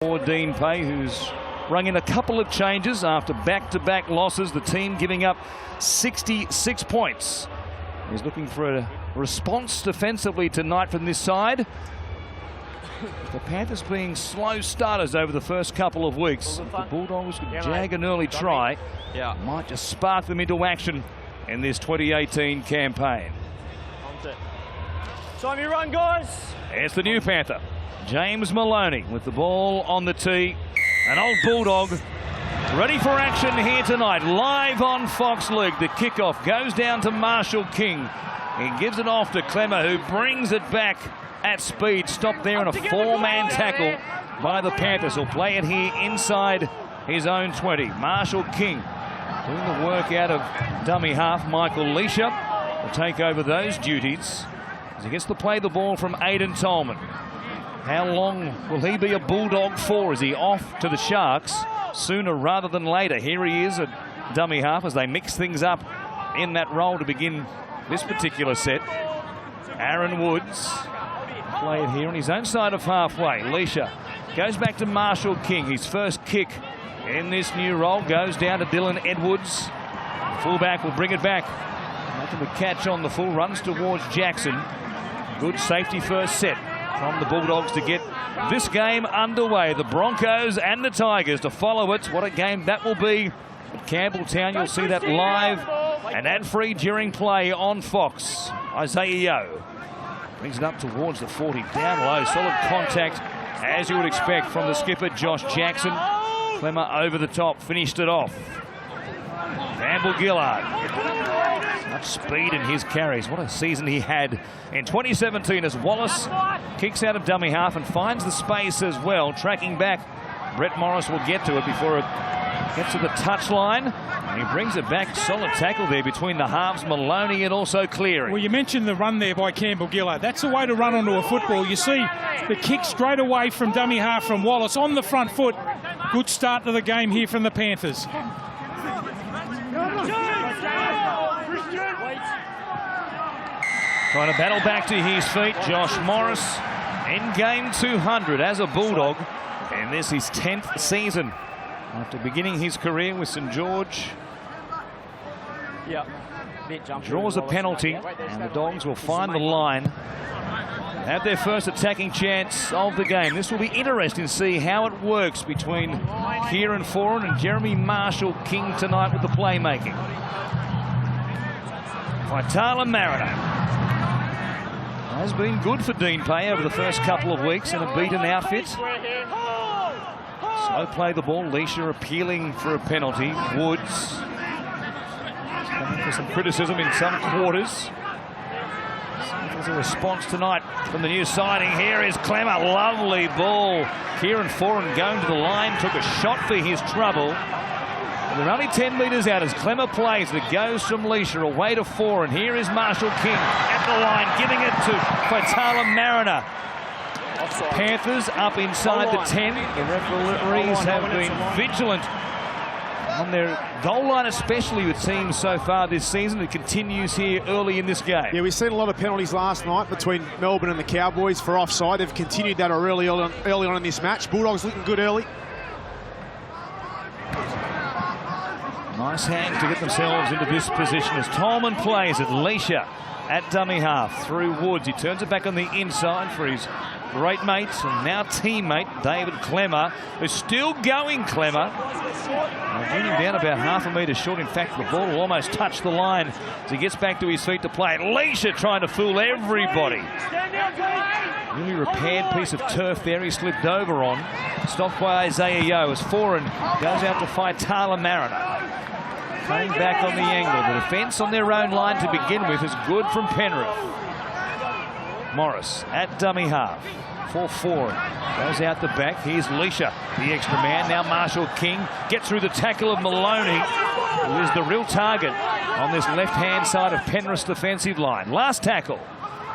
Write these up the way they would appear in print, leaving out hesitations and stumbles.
For Dean Pay, who's rung in a couple of changes after back-to-back losses, the team giving up 66 points. He's looking for a response defensively tonight from this side. The Panthers being slow starters over the first couple of weeks. The Bulldogs could jag an early try. Might just spark them into action in this 2018 campaign. Time you run, guys. It's the new Panther, James Maloney, with the ball on the tee. An old Bulldog ready for action here tonight. Live on Fox League. The kickoff goes down to Marshall King. He gives it off to Clemmer, who brings it back at speed. Stopped there in a four-man tackle by the Panthers. He'll play it here inside his own 20. Marshall King doing the work out of dummy half. Michael Leisha will take over those duties as he gets to play the ball from Aidan Tolman. How long will he be a Bulldog for? Is he off to the Sharks sooner rather than later? Here he is at dummy half as they mix things up in that role to begin this particular set. Aaron Woods play it here on his own side of halfway. Leisha goes back to Marshall King. His first kick in this new role goes down to Dylan Edwards. Fullback will bring it back. Making the catch on the full, runs towards Jackson. Good safety first set from the Bulldogs to get this game underway. The Broncos and the Tigers to follow it. What a game that will be at Campbelltown. You'll see that live and ad-free during play on Fox. Isaiah Yeo brings it up towards the 40, down low. Solid contact, as you would expect from the skipper, Josh Jackson. Clemmer over the top, finished it off. Campbell Gillard. Much speed in his carries. What a season he had in 2017 as Wallace kicks out of dummy half and finds the space as well. Tracking back, Brett Morris will get to it before it gets to the touchline. And he brings it back. Solid tackle there between the halves, Maloney and also Cleary. Well, you mentioned the run there by Campbell Gillard. That's the way to run onto a football. You see the kick straight away from dummy half from Wallace on the front foot. Good start to the game here from the Panthers. Trying to battle back to his feet, Josh Morris in game 200 as a Bulldog. And this is his 10th season after beginning his career with St George. Draws a penalty and the Dogs will find the line. Have their first attacking chance of the game. This will be interesting to see how it works between Kieran Foran and Jeremy Marshall King tonight with the playmaking. Vitala Mariner has been good for Dean Pay over the first couple of weeks in a beaten outfit. Slow play the ball. Leisha appealing for a penalty. Woods coming for some criticism in some quarters. There's a response tonight from the new signing. Here is Clemmer. Lovely ball. Kieran Foran going to the line. Took a shot for his trouble. They're only 10 metres out as Clemmer plays. It goes from Leisha away to Foran. Here is Marshall King at the line, giving it to Vitala Mariner. Panthers up inside the 10. The referees have been vigilant on their goal line, especially with teams so far this season. It continues here early in this game. Yeah, we've seen a lot of penalties last night between Melbourne and the Cowboys for offside. They've continued that early on in this match. Bulldogs looking good early. Nice hands to get themselves into this position as Tolman plays it. Leisha at dummy half through Woods. He turns it back on the inside for his great mate and now teammate David Clemmer, who's still going. Clemmer bringing him down about half a metre short. In fact, the ball will almost touch the line as he gets back to his feet to play it. Leisha trying to fool everybody. Really repaired piece of turf there he slipped over on. Stopped by Isaiah Yeo as Foran goes out to fight Vitala Mariner. Coming back on the angle. The defence on their own line to begin with is good from Penrith. Morris at dummy half for Foran. Goes out the back. Here's Leisha, the extra man. Now Marshall King gets through the tackle of Maloney, who is the real target on this left-hand side of Penrith's defensive line. Last tackle.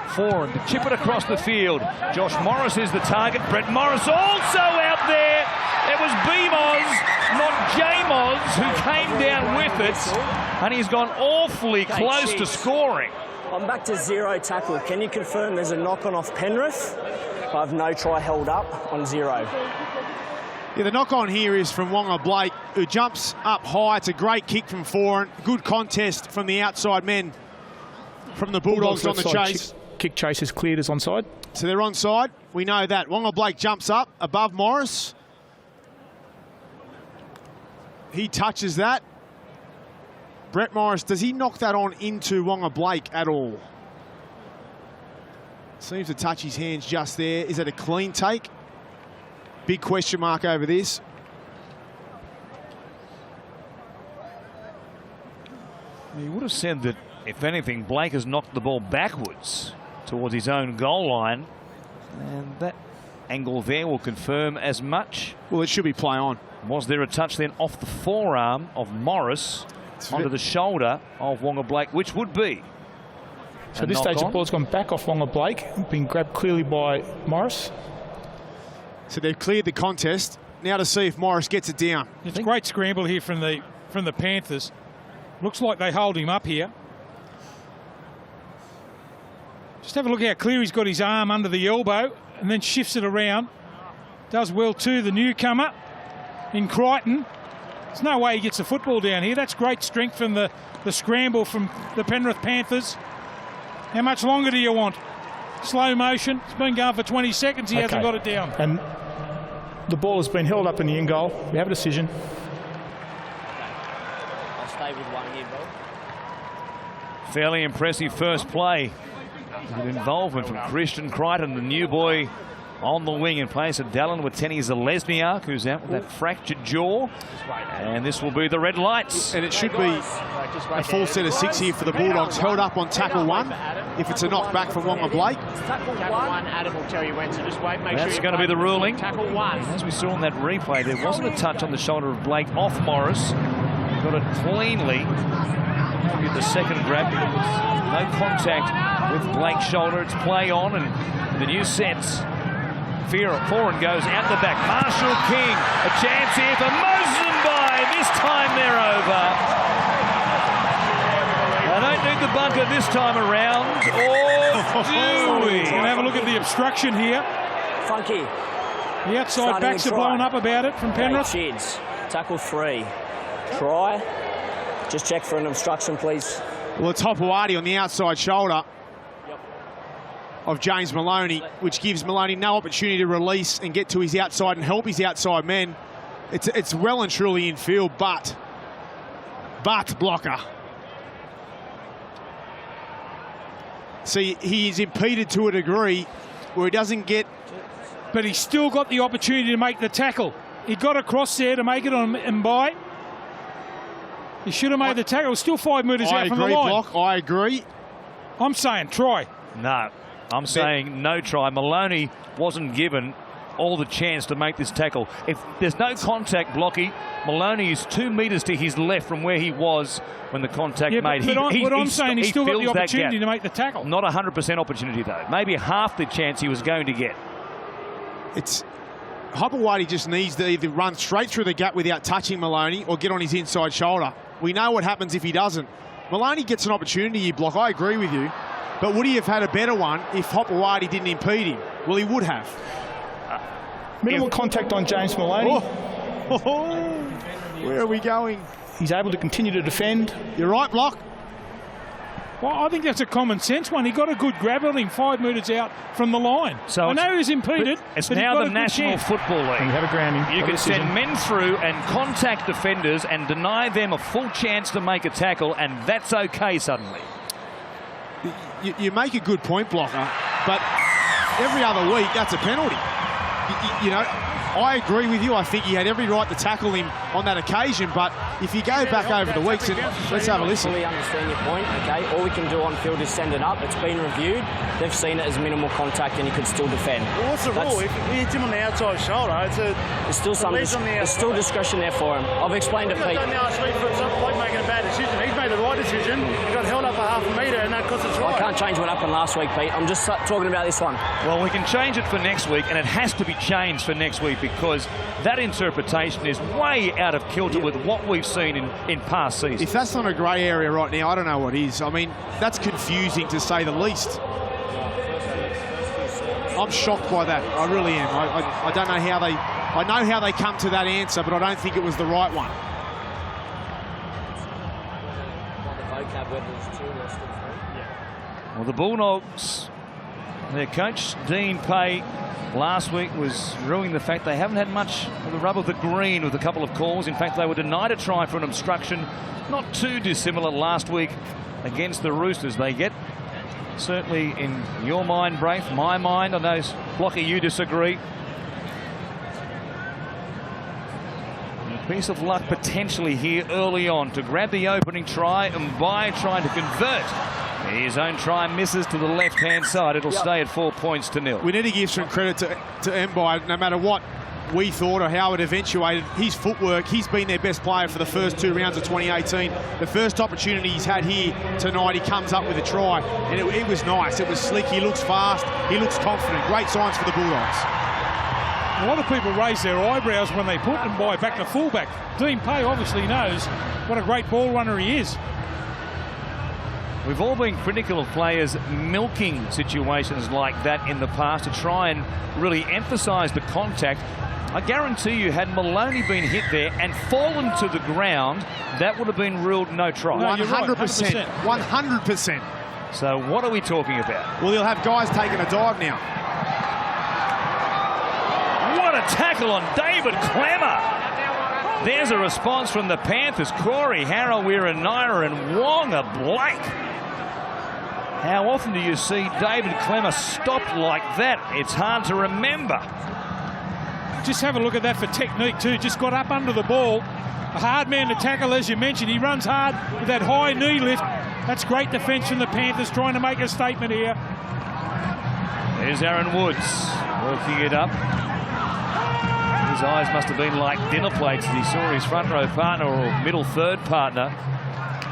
Foran to chip it across the field. Josh Morris is the target. Brett Morris also out there. It was B-Moz, not J-Moz, who came down with it. And he's gone awfully close to scoring. I'm back to 0 tackle. Can you confirm there's a knock-on off Penrith? I have no try held up on 0. Yeah, the knock-on here is from Wonga Blake, who jumps up high. It's a great kick from Foran. Good contest from the outside men from the Bulldogs on the chase. Kick chase is cleared as onside. So they're onside. We know that. Wonga Blake jumps up above Morris. He touches that. Brett Morris, does he knock that on into Wonga Blake at all? Seems to touch his hands just there. Is it a clean take? Big question mark over this. He would have said that, if anything, Blake has knocked the ball backwards towards his own goal line. And that angle there will confirm as much. Well, it should be play on. Was there a touch then off the forearm of Morris onto the shoulder of Wonga Blake, which would be? So at this stage, the ball's gone back off Wonga Blake, been grabbed clearly by Morris. So they've cleared the contest. Now to see if Morris gets it down. It's a great scramble here from the Panthers. Looks like they hold him up here. Just have a look how clear he's got his arm under the elbow and then shifts it around. Does well too, the newcomer in Crichton. There's no way he gets the football down here. That's great strength from the scramble from the Penrith Panthers. How much longer do you want? Slow motion. It's been going for 20 seconds. He hasn't got it down. And the ball has been held up in the end goal. We have a decision. I'll stay with one here, Bob. Fairly impressive first play. Good involvement from Christian Crichton, the new boy on the wing in place of Dallin with Tenny Zalesniak, who's out with that fractured jaw. And this will be the red lights. And it should be a full set of 6 here for the Bulldogs. Held up on tackle 1. If it's a knockback from Wonga Blake. Tackle one, Adam will tell you when, so just wait, make That's sure going to be the ruling. Tackle 1. As we saw in that replay, there wasn't a touch on the shoulder of Blake off Morris. Got it cleanly. The second grab. No contact with Blake's shoulder. It's play on, and the new sets. Foran goes out the back. Marshall King, a chance here for Mosenby. This time they're over. I don't need the bunker this time around. Or do we? We're going to have a look at the obstruction here. Funky. The outside backs are blowing up about it from Penrith. Chids. Tackle 3. Try. Just check for an obstruction, please. Well, it's Hopewadi on the outside shoulder of James Maloney, which gives Maloney no opportunity to release and get to his outside and help his outside men. It's well and truly in field, but blocker. See, he is impeded to a degree where he doesn't get... But he's still got the opportunity to make the tackle. He got across there to make it on Mbai. He should have made the tackle. It was still 5 metres out from the line. Block. I agree. I'm saying try. No, I'm saying no try. Maloney wasn't given all the chance to make this tackle. If there's no contact, Blocky, Maloney is 2 metres to his left from where he was when the contact made. I'm saying he's still got the opportunity to make the tackle. Not 100% opportunity, though. Maybe half the chance he was going to get. It's... Hopewadi just needs to either run straight through the gap without touching Maloney or get on his inside shoulder. We know what happens if he doesn't. Maloney gets an opportunity here, Block. I agree with you. But would he have had a better one if Hopewadi didn't impede him? Well, he would have. Minimal contact on James Maloney. Where are we going? He's able to continue to defend. You're right, Block. Well, I think that's a common sense one. He got a good grab on him 5 metres out from the line. So I know he was impeded. It's but now the National Football League. And you have a grounding. You can send men through and contact defenders and deny them a full chance to make a tackle, and that's okay suddenly. You make a good point, Blocker, but every other week that's a penalty. You know, I agree with you. I think he had every right to tackle him on that occasion, but if you go back over the weeks, and let's have a listen. I fully understand your point, okay? All we can do on field is send it up. It's been reviewed. They've seen it as minimal contact and he could still defend. Well, what's the rule? If he hits him on the outside shoulder, there's still discretion there for him. I've explained to Pete. Last week for some point making a bad decision. He's made the right decision. He got held up a half a metre and that cost a try. I can't change what happened last week, Pete. I'm just talking about this one. Well, we can change it for next week, and it has to be changed for next week because that interpretation is way out of kilter with what we've seen in past seasons. If that's not a grey area right now, I don't know what is. I mean, that's confusing to say the least. I'm shocked by that. I really am. I don't know how they I know how they come to that answer, but I don't think it was the right one. Well, the Bulldogs, their coach, Dean Pay, last week was ruining the fact they haven't had much of the rub of the green with a couple of calls. In fact, they were denied a try for an obstruction. Not too dissimilar last week against the Roosters. They get, certainly in your mind, Braith, my mind, I know, Blocky, you disagree. A piece of luck potentially here early on to grab the opening try, and by trying to convert. His own try misses to the left-hand side. It'll stay at 4 points to nil. We need to give some credit to Mbai, no matter what we thought or how it eventuated. His footwork, he's been their best player for the first 2 rounds of 2018. The first opportunity he's had here tonight, he comes up with a try, and it was nice. It was slick. He looks fast. He looks confident. Great signs for the Bulldogs. A lot of people raise their eyebrows when they put Mbai back to fullback. Dean Pay obviously knows what a great ball runner he is. We've all been critical of players milking situations like that in the past to try and really emphasise the contact. I guarantee you, had Maloney been hit there and fallen to the ground, that would have been ruled no try. No, 100%. 100%. So what are we talking about? Well, he'll have guys taking a dive now. What a tackle on David Clemmer. There's a response from the Panthers. Corey, Harawira-Naera and Wonga Blake. How often do you see David Clemmer stopped like that? It's hard to remember. Just have a look at that for technique too. Just got up under the ball. A hard man to tackle, as you mentioned. He runs hard with that high knee lift. That's great defence from the Panthers, trying to make a statement here. There's Aaron Woods working it up. His eyes must have been like dinner plates as he saw his front row partner or middle third partner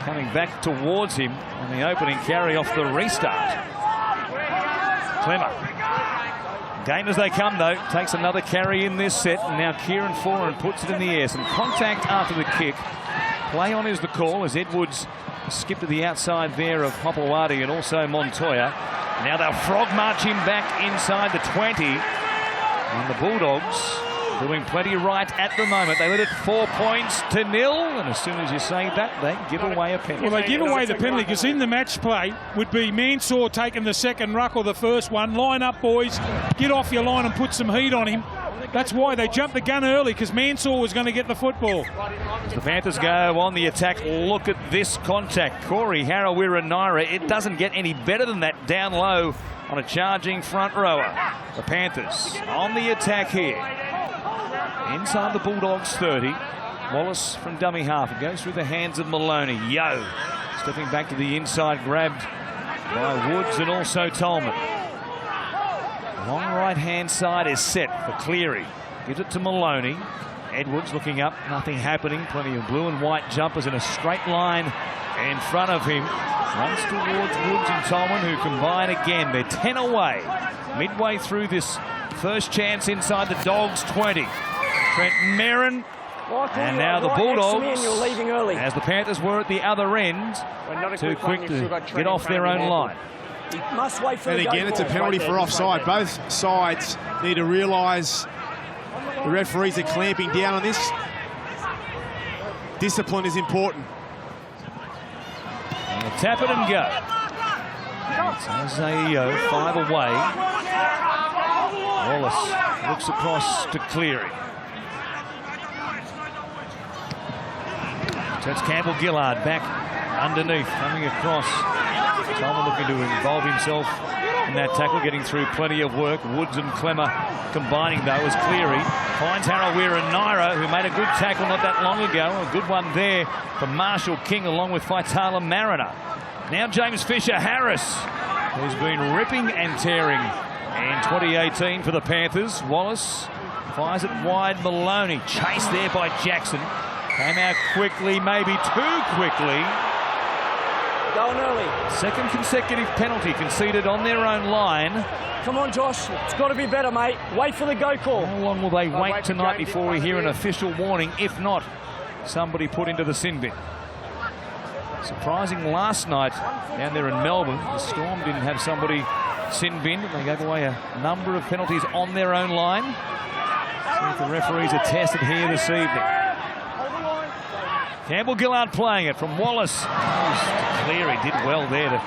coming back towards him on the opening carry off the restart. Clemmer. Game as they come, though. Takes another carry in this set. And now Kieran Foran puts it in the air. Some contact after the kick. Play on is the call as Edwards skipped to the outside there of Hopewadi and also Montoya. Now they'll frog march him back inside the 20. And the Bulldogs doing plenty right at the moment. They lead it 4 points to nil, and as soon as you say that, they give away a penalty. Well, they give away the penalty because in the match play would be Mansour taking the second ruck or the first one. Line up, boys. Get off your line and put some heat on him. That's why they jumped the gun early, because Mansour was going to get the football. As the Panthers go on the attack, look at this contact. Corey Harawira-Naera. It doesn't get any better than that down low on a charging front rower. The Panthers on the attack here. Inside the Bulldogs 30. Wallace from dummy half. It goes through the hands of Maloney. Yo stepping back to the inside, grabbed by Woods and also Tolman. Long right-hand side is set for Cleary. Gives it to Maloney. Edwards looking up, nothing happening. Plenty of blue and white jumpers in a straight line in front of him. Runs towards Woods and Tolman, who combine again. They're 10 away. Midway through this first chance inside the Dogs 20. Trent Merrin. And now the Bulldogs, as the Panthers were at the other end, too quick to get off their own line. Must wait for and again, it's a penalty for offside. Both sides need to realise the referees are clamping down on this. Discipline is important. And tap it and go. It's Isaiah, 5 away. Wallace looks across to Cleary. So it's Campbell-Gillard back underneath, coming across. Tolman looking to involve himself in that tackle, getting through plenty of work. Woods and Clemmer combining, though, as Cleary finds Harawira-Naera, who made a good tackle not that long ago. A good one there for Marshall King, along with Faitala Mariner. Now James Fisher-Harris, who's been ripping and tearing in 2018 for the Panthers. Wallace fires it wide. Maloney chased there by Jackson. Came out quickly, maybe too quickly. Going early. Second consecutive penalty conceded on their own line. Come on, Josh. It's got to be better, mate. Wait for the go call. How long will they wait tonight before we hear an official warning? If not, somebody put into the sin bin. Surprising last night down there in Melbourne. The Storm didn't have somebody sin bin. They gave away a number of penalties on their own line. See if the referees are tested here this evening. Campbell-Gillard playing it from Wallace. Cleary did well there to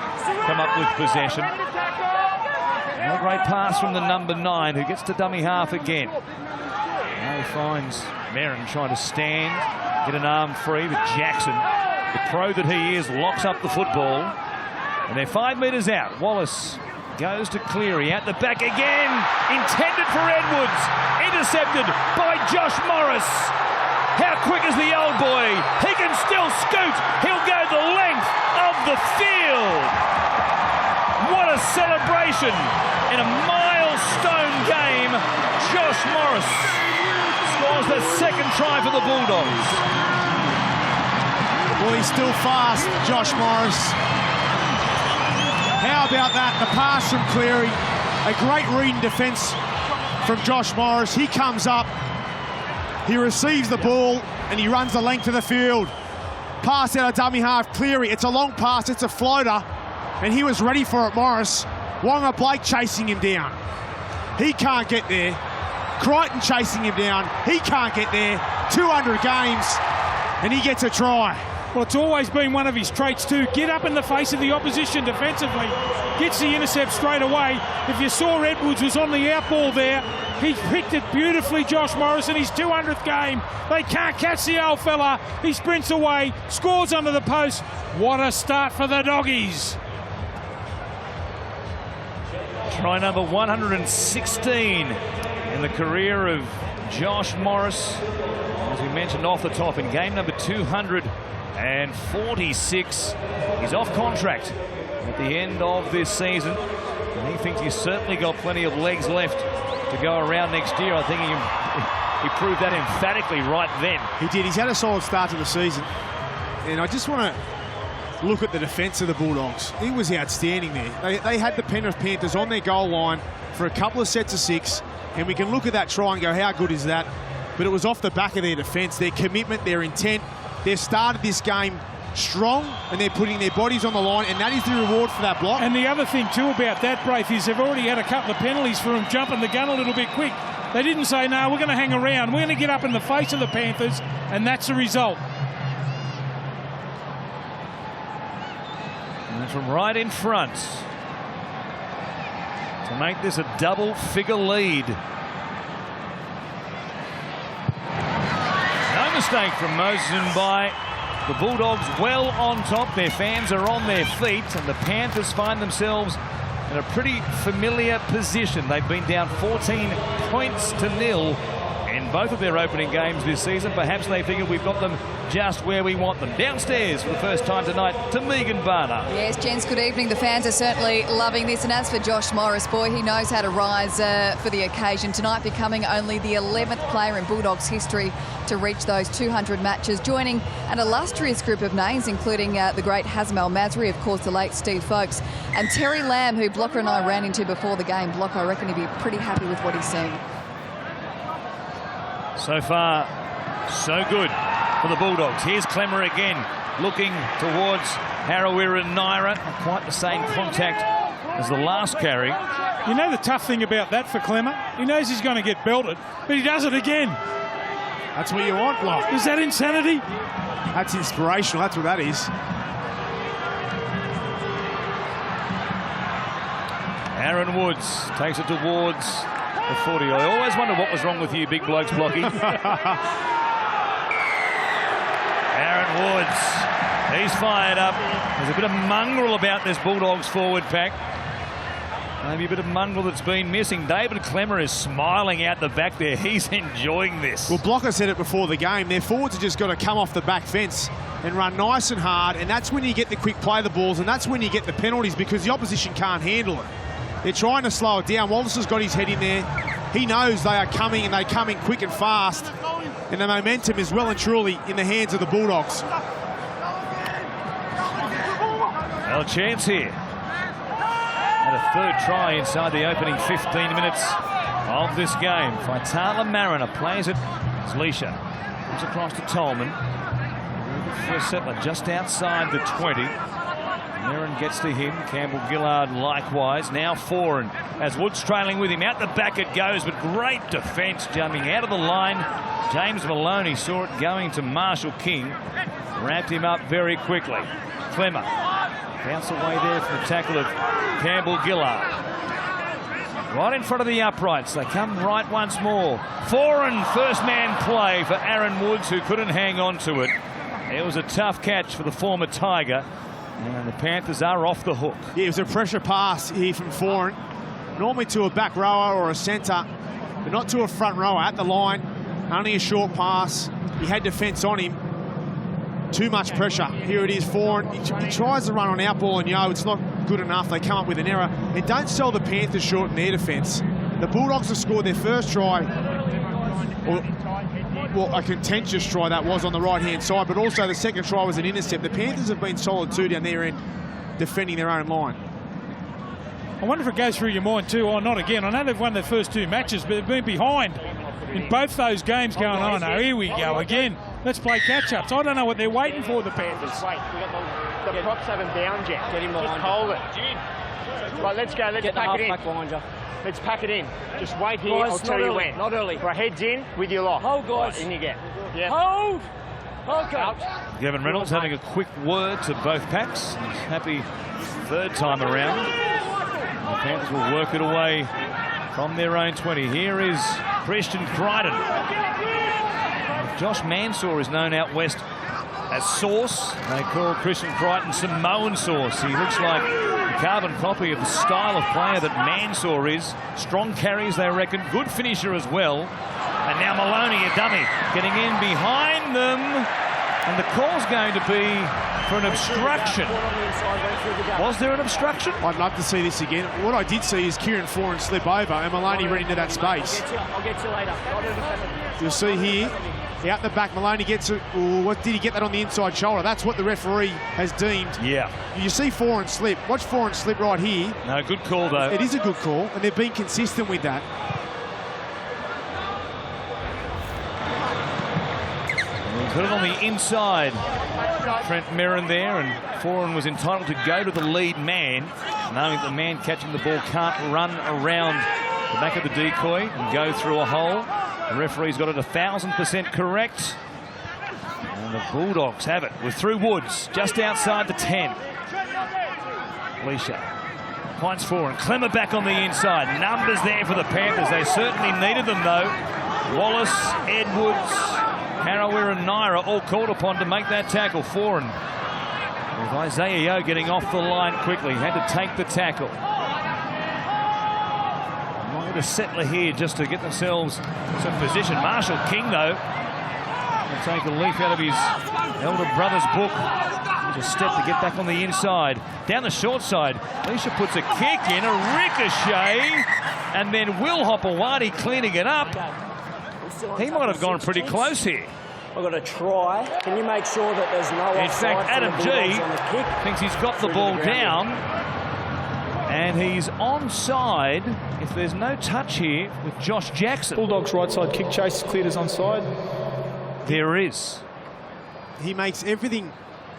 come up with possession. And a great pass from the number 9, who gets to dummy half again. Now he finds Merrin trying to stand, get an arm free, but Jackson, the pro that he is, locks up the football. And they're 5 metres out. Wallace goes to Cleary, at the back again, intended for Edwards, intercepted by Josh Morris. How quick is the old boy? He can still scoot. He'll go the length of the field. What a celebration in a milestone game. Josh Morris scores the second try for the Bulldogs. Well, he's still fast, Josh Morris. How about that? The pass from Cleary. A great read in defence from Josh Morris. He comes up. He receives the ball and he runs the length of the field. Pass out of dummy half, Cleary. It's a long pass, it's a floater. And he was ready for it, Morris. Wonga Blake chasing him down. He can't get there. Crichton chasing him down. He can't get there. 200 games and he gets a try. Well, it's always been one of his traits too. Get up in the face of the opposition defensively. Gets the intercept straight away. If you saw Edwards was on the out ball there, he picked it beautifully, Josh Morris, in his 200th game. They can't catch the old fella. He sprints away, scores under the post. What a start for the Doggies. Try number 116 in the career of Josh Morris. As we mentioned off the top, in game number 246, he's off contract at the end of this season. And he thinks he's certainly got plenty of legs left to go around next year. I think he proved that emphatically right then. He did. He's had a solid start to the season. And I just want to look at the defence of the Bulldogs. He was outstanding there. They had the Penrith Panthers on their goal line for a couple of sets of 6. And we can look at that try and go, how good is that? But it was off the back of their defence, their commitment, their intent. They've started this game strong and they're putting their bodies on the line, and that is the reward for that block. And the other thing too about that, Braith, is they've already had a couple of penalties for him jumping the gun a little bit quick. They didn't say, no, we're going to hang around. We're going to get up in the face of the Panthers, and that's the result. And from right in front to make this a double-figure lead. No mistake from Moses Mbai. The Bulldogs well on top. Their fans are on their feet, and the Panthers find themselves in a pretty familiar position. They've been down 14 points to 0 in both of their opening games this season. Perhaps they figure we've got them just where we want them. Downstairs for the first time tonight to Megan Barner. Yes, gents, good evening. The fans are certainly loving this. And as for Josh Morris, boy, he knows how to rise for the occasion. Tonight becoming only the 11th player in Bulldogs history to reach those 200 matches, joining an illustrious group of names, including the great Hazem Al Masri, of course, the late Steve Folkes, and Terry Lamb, who Blocker and I ran into before the game. Blocker, I reckon he'd be pretty happy with what he's seeing. So far, so good for the Bulldogs. Here's Clemmer again, looking towards Harawira and Naira. Not quite the same contact as the last carry. You know the tough thing about that for Clemmer? He knows he's going to get belted, but he does it again. That's what you want, Block. Is that insanity? That's inspirational. That's what that is. Aaron Woods takes it towards the 40. I always wonder what was wrong with you big blokes, Blocky. Aaron Woods, he's fired up. There's a bit of mongrel about this Bulldogs forward pack. Maybe a bit of mongrel that's been missing. David Clemmer is smiling out the back there. He's enjoying this. Well, Blocker said it before the game. Their forwards have just got to come off the back fence and run nice and hard, and that's when you get the quick play the balls, and that's when you get the penalties, because the opposition can't handle it. They're trying to slow it down. Wallace has got his head in there. He knows they are coming, and they're coming quick and fast. And the momentum is well and truly in the hands of the Bulldogs. Well, a chance here. And a third try inside the opening 15 minutes of this game. Faitala Mariner plays it. It's Leisha. Comes across to Tolman. First settler just outside the 20. Merrin gets to him. Campbell-Gillard likewise. Now Foran as Woods trailing with him. Out the back it goes, but great defence jumping out of the line. James Maloney saw it going to Marshall King. Wrapped him up very quickly. Clemmer bounce away there from the tackle of Campbell-Gillard. Right in front of the uprights. They come right once more. Foran, first man play for Aaron Woods, who couldn't hang on to it. It was a tough catch for the former Tiger. And the Panthers are off the hook. Yeah, it was a pressure pass here from Foran. Normally to a back rower or a centre, but not to a front rower at the line. Only a short pass. He had defence on him. Too much pressure. Here it is, Foran. He tries to run on out ball and Yo. It's not good enough. They come up with an error. And don't sell the Panthers short in their defence. The Bulldogs have scored their first try. Well, a contentious try that was on the right-hand side, but also the second try was an intercept. The Panthers have been solid too down their end, defending their own line. I wonder if it goes through your mind too, or not again. I know they've won their first 2 matches, but they've been behind in both those games going, oh no, here we go again. Let's play catch-ups. I don't know what they're waiting for, the Panthers. Wait, we got the props haven't bound yet. Get him Just behind hold it. Right, let's go. Let's pack it in. Behind you. Let's pack it in. Just wait here. Guys, I'll tell you early, when. not early. Right, heads in with your lock. Hold, guys. Right, in you get. Yeah. Hold. Okay. Gavin Reynolds having a quick word to both packs. He's happy third time around. The Panthers will work it away from their own 20. Here is Christian Crichton. Josh Mansour is known out west as Sauce. They call Christian Crichton Samoan Sauce. He looks like a carbon copy of the style of player that Mansour is. Strong carries, they reckon. Good finisher as well. And now Maloney, a dummy, getting in behind them. And the call's going to be for an obstruction. Was there an obstruction? I'd love to see this again. What I did see is Kieran Foran slip over and Maloney ran into that space. I'll get you later. You'll see here, out the back, Maloney gets it. Ooh, what did he get that on the inside shoulder? That's what the referee has deemed. Yeah. You see Foran slip. Watch Foran slip right here. No, good call though. It is a good call, and they've been consistent with that. Put it on the inside. Trent Merrin there, and Foran was entitled to go to the lead man, knowing the man catching the ball can't run around the back of the decoy and go through a hole. The referee's got it 1,000% correct. And the Bulldogs have it. We're through Woods, just outside the 10. Leisha points Foran. Clemmer back on the inside. Numbers there for the Panthers. They certainly needed them though. Wallace, Edwards, Harawira and Naira all called upon to make that tackle. Foran with Isaiah Yeo getting off the line quickly. Had to take the tackle. Not going to settle here just to get themselves some position. Marshall King, though, will take a leaf out of his elder brother's book. Just step to get back on the inside. Down the short side, Leisha puts a kick in, a ricochet, and then Will Hopewadi cleaning it up. He might have gone pretty close here. I've got to try. Can you make sure that there's no offside? In fact, Adam G thinks he's got the ball down, and he's onside if there's no touch here with Josh Jackson. Bulldogs right side kick chase cleared as onside. There is. He makes everything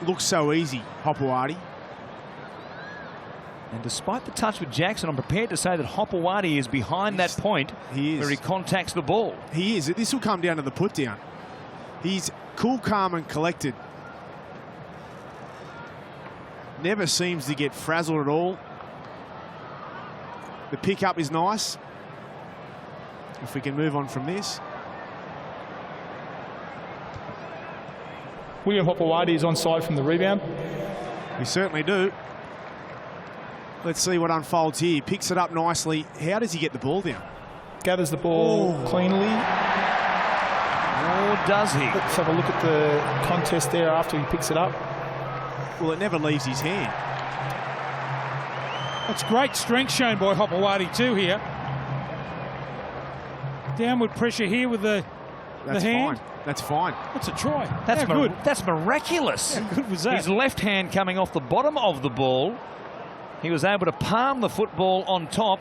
look so easy, Hopewadi. And despite the touch with Jackson, I'm prepared to say that Hopewadi is behind that point where he contacts the ball. He is. This will come down to the put down. He's cool, calm and collected. Never seems to get frazzled at all. The pickup is nice. If we can move on from this. William Hopewadi is onside from the rebound. We certainly do. Let's see what unfolds here. Picks it up nicely. How does he get the ball down? Gathers the ball cleanly. Or does he? Let's have a look at the contest there after he picks it up. Well, it never leaves his hand. That's great strength shown by Hopewadi too here. Downward pressure here with the hand. Fine. That's fine. That's a try. That's good. That's miraculous. How good was that? His left hand coming off the bottom of the ball. He was able to palm the football on top,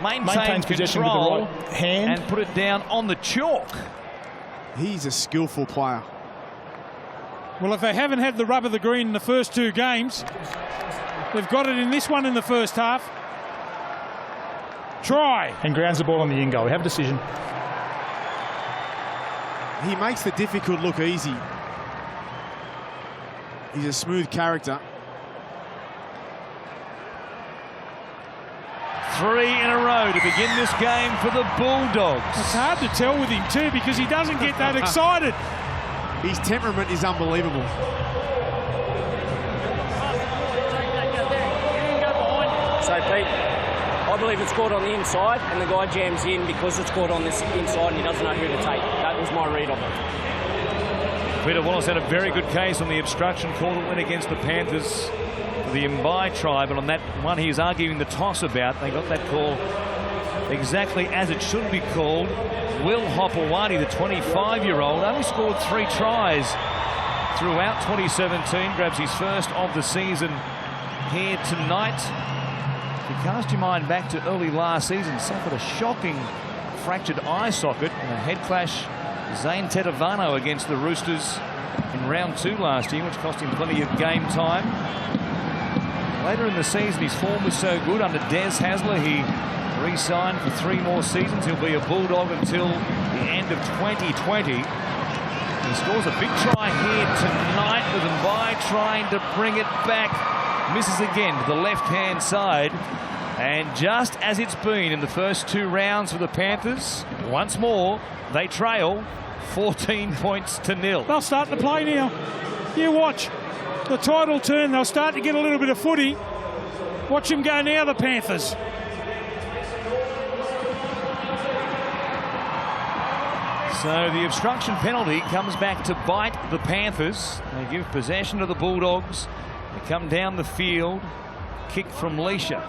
maintain possession with the control, right hand, and put it down on the chalk. He's a skillful player. Well, if they haven't had the rub of the green in the first 2 games, They've got it in this one in the first half. Try. And grounds the ball on the in goal. We have a decision. He makes the difficult look easy. He's a smooth character. 3 in a row to begin this game for the Bulldogs. It's hard to tell with him too because he doesn't get that excited. His temperament is unbelievable. So, Pete, I believe it's scored on the inside and the guy jams in because it's scored on this inside and he doesn't know who to take. That was my read of it. Peter Wallace had a very good case on the obstruction call that went against the Panthers for the Mbai try, but on that one he was arguing the toss about. They got that call exactly as it should be called. Will Hopewadi, the 25-year-old, only scored 3 tries throughout 2017. Grabs his first of the season here tonight. If you cast your mind back to early last season, suffered a shocking fractured eye socket in a head clash. Zane Tetavano against the Roosters in round 2 last year, which cost him plenty of game time. Later in the season, his form was so good under Des Hasler, he re-signed for 3 more seasons. He'll be a Bulldog until the end of 2020. He scores a big try here tonight with Mbai trying to bring it back. Misses again to the left-hand side. And just as it's been in the first 2 rounds for the Panthers, once more, they trail 14 points to 0. They'll start to play now. You watch. The tide will turn. They'll start to get a little bit of footy. Watch them go now, the Panthers. So the obstruction penalty comes back to bite the Panthers. They give possession to the Bulldogs. They come down the field. Kick from Leisha.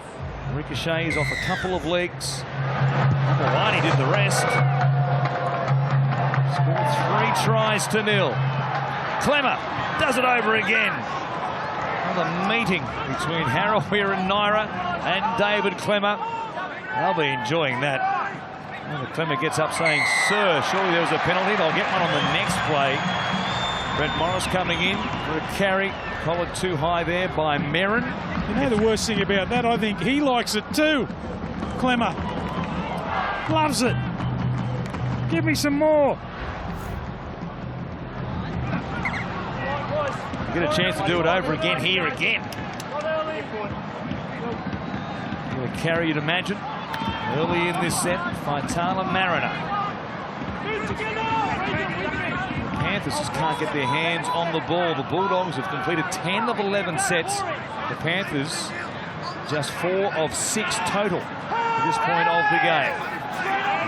Ricochets off a couple of legs. Hopewadi did the rest. Scored 3 tries to 0. Clemmer does it over again. Another meeting between Harawira and Naira and David Clemmer. They'll be enjoying that. And Clemmer gets up saying, "Sir, surely there was a penalty. They'll get one on the next play." Brent Morris coming in for a carry. Collared too high there by Merrin. You know the worst thing about that? I think he likes it too. Clemmer loves it. Give me some more. Get a chance to do it over again here again. What a carry, you'd imagine. Early in this set, Faitala Mariner. The Panthers just can't get their hands on the ball. The Bulldogs have completed 10 of 11 sets. The Panthers just 4 of 6 total at this point of the game.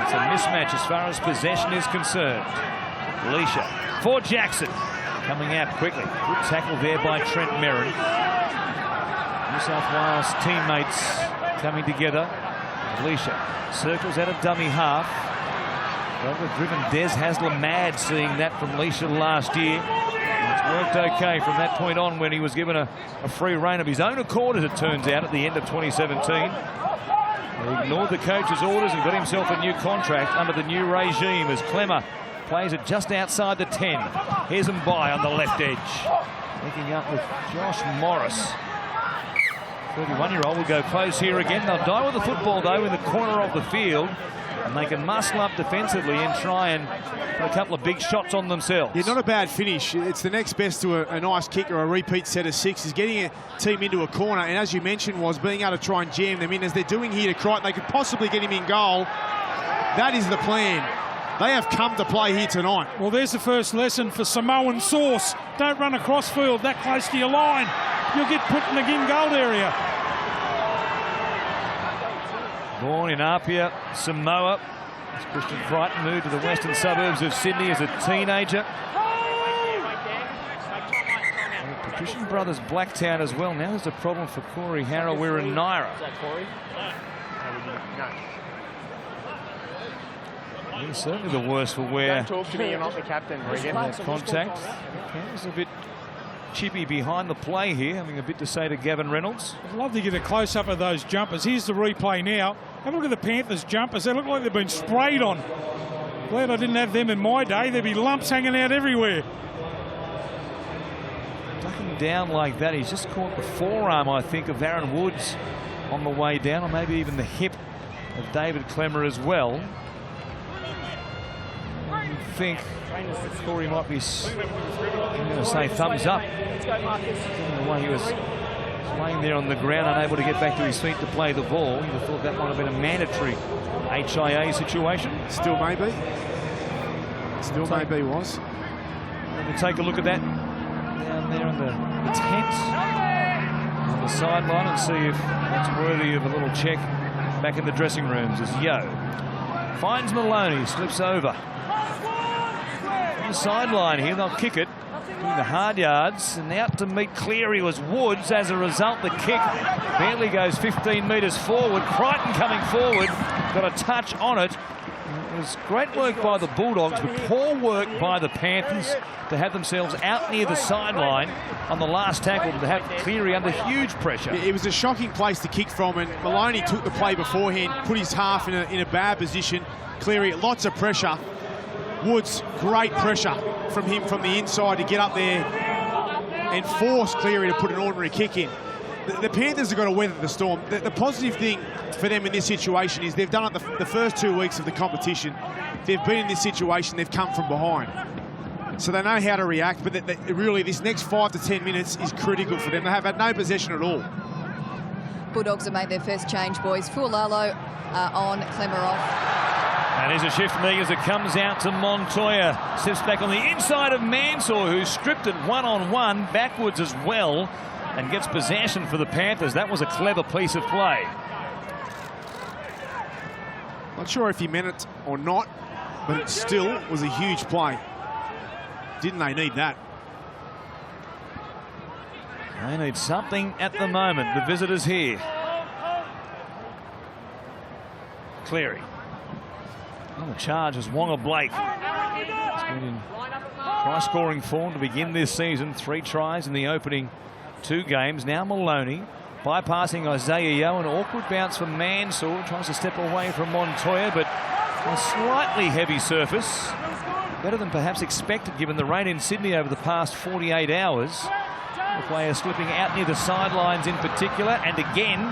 It's a mismatch as far as possession is concerned. Leisha for Jackson. Coming out quickly. Good tackle there by Trent Merrin. New South Wales teammates coming together. Leisha circles out of dummy half. Well, they've driven Des Hasler mad seeing that from Leisha last year. It's worked okay from that point on when he was given a free rein of his own accord, as it turns out, at the end of 2017. He ignored the coach's orders and got himself a new contract under the new regime as Clemmer plays it just outside the 10. Here's Mbai on the left edge. Linking up with Josh Morris. 31-year-old will go close here again. They'll die with the football, though, in the corner of the field. And they can muscle up defensively and try and put a couple of big shots on themselves. Yeah, not a bad finish. It's the next best to a nice kick or a repeat set of 6 is getting a team into a corner. And as you mentioned, was being able to try and jam them in as they're doing here to Crichton. They could possibly get him in goal. That is the plan. They have come to play here tonight. Well, there's the first lesson for Samoan Sauce. Don't run across field that close to your line. You'll get put in the in-goal area. Born in Apia, Samoa. As Christian Crichton moved to the western suburbs of Sydney as a teenager. The Patrician Brothers Blacktown as well. Now there's a problem for Corey Harawira and Naira. Is that Corey? Yeah, certainly the worst for where Don't talk to me, you're not the captain, Regan. contact. Campbell's a bit chippy behind the play here, having a bit to say to Gavin Reynolds. I'd love to get a close-up of those jumpers. Here's the replay now. Have a look at the Panthers jumpers. They look like they've been sprayed on. Glad I didn't have them in my day. There'd be lumps hanging out everywhere. ducking down like that. He's just caught the forearm, I think, of Aaron Woods on the way down, or maybe even the hip of David Clemmer as well. I think Corey might be, I'm going to say, thumbs up. The way he was laying there on the ground, unable to get back to his feet to play the ball. You'd have thought that might have been a mandatory HIA situation. Still maybe. Still maybe was. We'll take a look at that down there in the tent on the sideline and see if it's worthy of a little check back in the dressing rooms as Yo finds Maloney, slips over. On the sideline here, they'll kick it. Doing the hard yards, and out to meet Cleary was Woods. As a result, the kick barely goes 15 metres forward. Crichton coming forward, got a touch on it. It was great work by the Bulldogs, but poor work by the Panthers to have themselves out near the sideline on the last tackle, to have Cleary under huge pressure. It was a shocking place to kick from, and Maloney took the play beforehand, put his half in a bad position. Cleary, lots of pressure. Woods, great pressure from him from the inside to get up there and force Cleary to put an ordinary kick in. The Panthers have got to weather the storm. The positive thing for them in this situation is they've done it the first 2 weeks of the competition. They've been in this situation, they've come from behind. So they know how to react, but really this next 5 to 10 minutes is critical for them. They have had no possession at all. Bulldogs have made their first change, boys. Fualalo on, Clemmer off. And here's a shift from Eagers that comes out to Montoya. Steps back on the inside of Mansour, who stripped it one-on-one, backwards as well, and gets possession for the Panthers. That was a clever piece of play. Not sure if he meant it or not, but it still was a huge play. Didn't they need that? They need something at the moment. The visitors here. Cleary. On the charge is Wonga Blake. He's been in high-scoring form to begin this season. 3 tries in the opening 2 games. Now Maloney bypassing Isaiah Yeo. An awkward bounce from Mansour. Tries to step away from Montoya, but on a slightly heavy surface. Better than perhaps expected given the rain in Sydney over the past 48 hours. The player slipping out near the sidelines in particular. And again,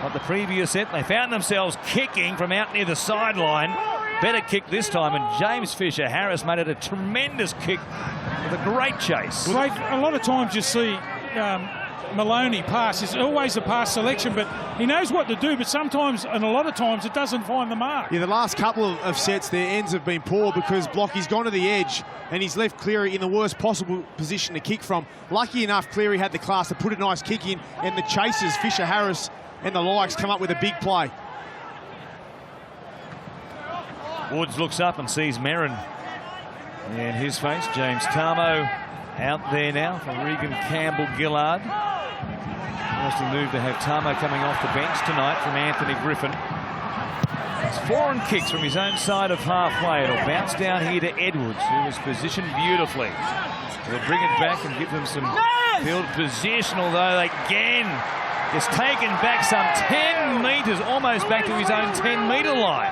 like the previous set, they found themselves kicking from out near the sideline. Better kick this time, and James Fisher-Harris made it a tremendous kick with a great chase. A lot of times you see Maloney pass. It's always a pass selection, but he knows what to do, but sometimes, and a lot of times, it doesn't find the mark. Yeah, the last couple of sets, their ends have been poor because Blockie's gone to the edge and he's left Cleary in the worst possible position to kick from. Lucky enough, Cleary had the class to put a nice kick in, and the chasers, Fisher-Harris and the likes, come up with a big play. Woods looks up and sees Merrin in his face. James Tarmo out there now for Regan Campbell-Gillard. Interesting move to have Tarmo coming off the bench tonight from Anthony Griffin. It's foreign kicks from his own side of halfway. It'll bounce down here to Edwards, who was positioned beautifully. They'll bring it back and give them some field position, although again is taken back some 10 metres, almost back to his own 10-metre line.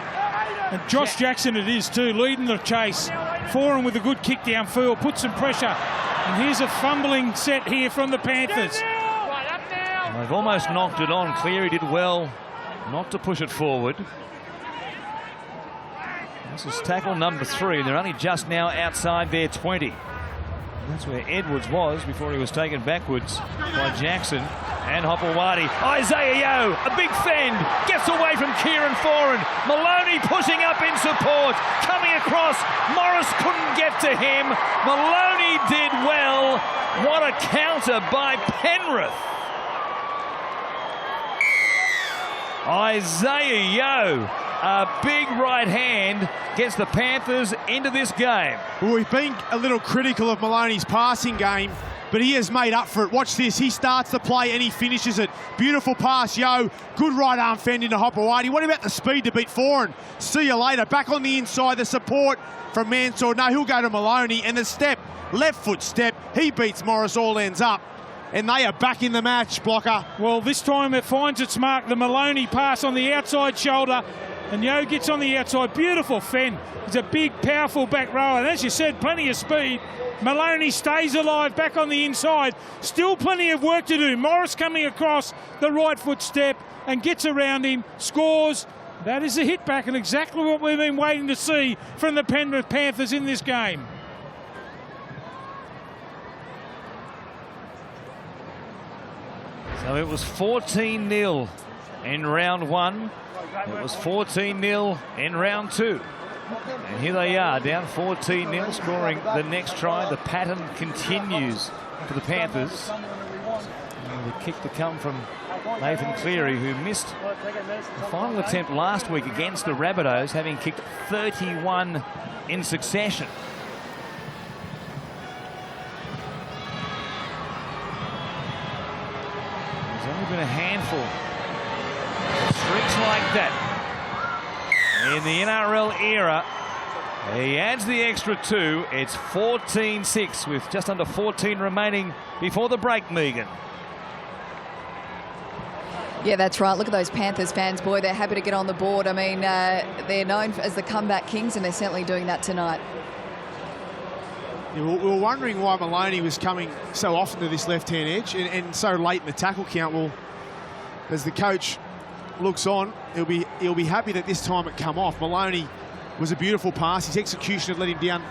And Josh Jackson it is too, leading the chase. Foran with a good kick downfield, put some pressure. And here's a fumbling set here from the Panthers. They've almost knocked it on. Cleary did well not to push it forward. This is tackle number 3. They're only just now outside their 20. That's where Edwards was before he was taken backwards by Jackson and Hopewadi. Isaiah Yeo, a big fend, gets away from Kieran Foran. Maloney pushing up in support, coming across. Morris couldn't get to him. Maloney did well. What a counter by Penrith. Isaiah Yeo, a big right hand, gets the Panthers into this game. Well, we've been a little critical of Maloney's passing game, but he has made up for it. Watch this. He starts the play and he finishes it. Beautiful pass, Yo. Good right arm fend into Hopewadi. What about the speed to beat Foran? See you later. Back on the inside, the support from Mansour. No, he'll go to Maloney, and the step, left foot step. He beats Morris, all ends up. And they are back in the match, Blocker. Well, this time it finds its mark. The Maloney pass on the outside shoulder. And Yo gets on the outside. Beautiful fend. He's a big, powerful back rower. And as you said, plenty of speed. Maloney stays alive back on the inside. Still plenty of work to do. Morris coming across the right foot step and gets around him, scores. That is a hit back and exactly what we've been waiting to see from the Penrith Panthers in this game. So it was 14-0 in round one. It was 14-0 in round two. And here they are, down 14-0, scoring the next try. The pattern continues for the Panthers. And the kick to come from Nathan Cleary, who missed the final attempt last week against the Rabbitohs, having kicked 31 in succession. There's only been a handful of streaks like that in the NRL era. He adds the extra 2. It's 14-6 with just under 14 remaining before the break, Megan. Yeah, that's right. Look at those Panthers fans, boy. They're happy to get on the board. I mean, they're known as the comeback kings, and they're certainly doing that tonight. Yeah, we were wondering why Maloney was coming so often to this left-hand edge and so late in the tackle count. Well, as the coach looks on, he'll be happy that this time it come off. Maloney was a beautiful pass. His execution had let him down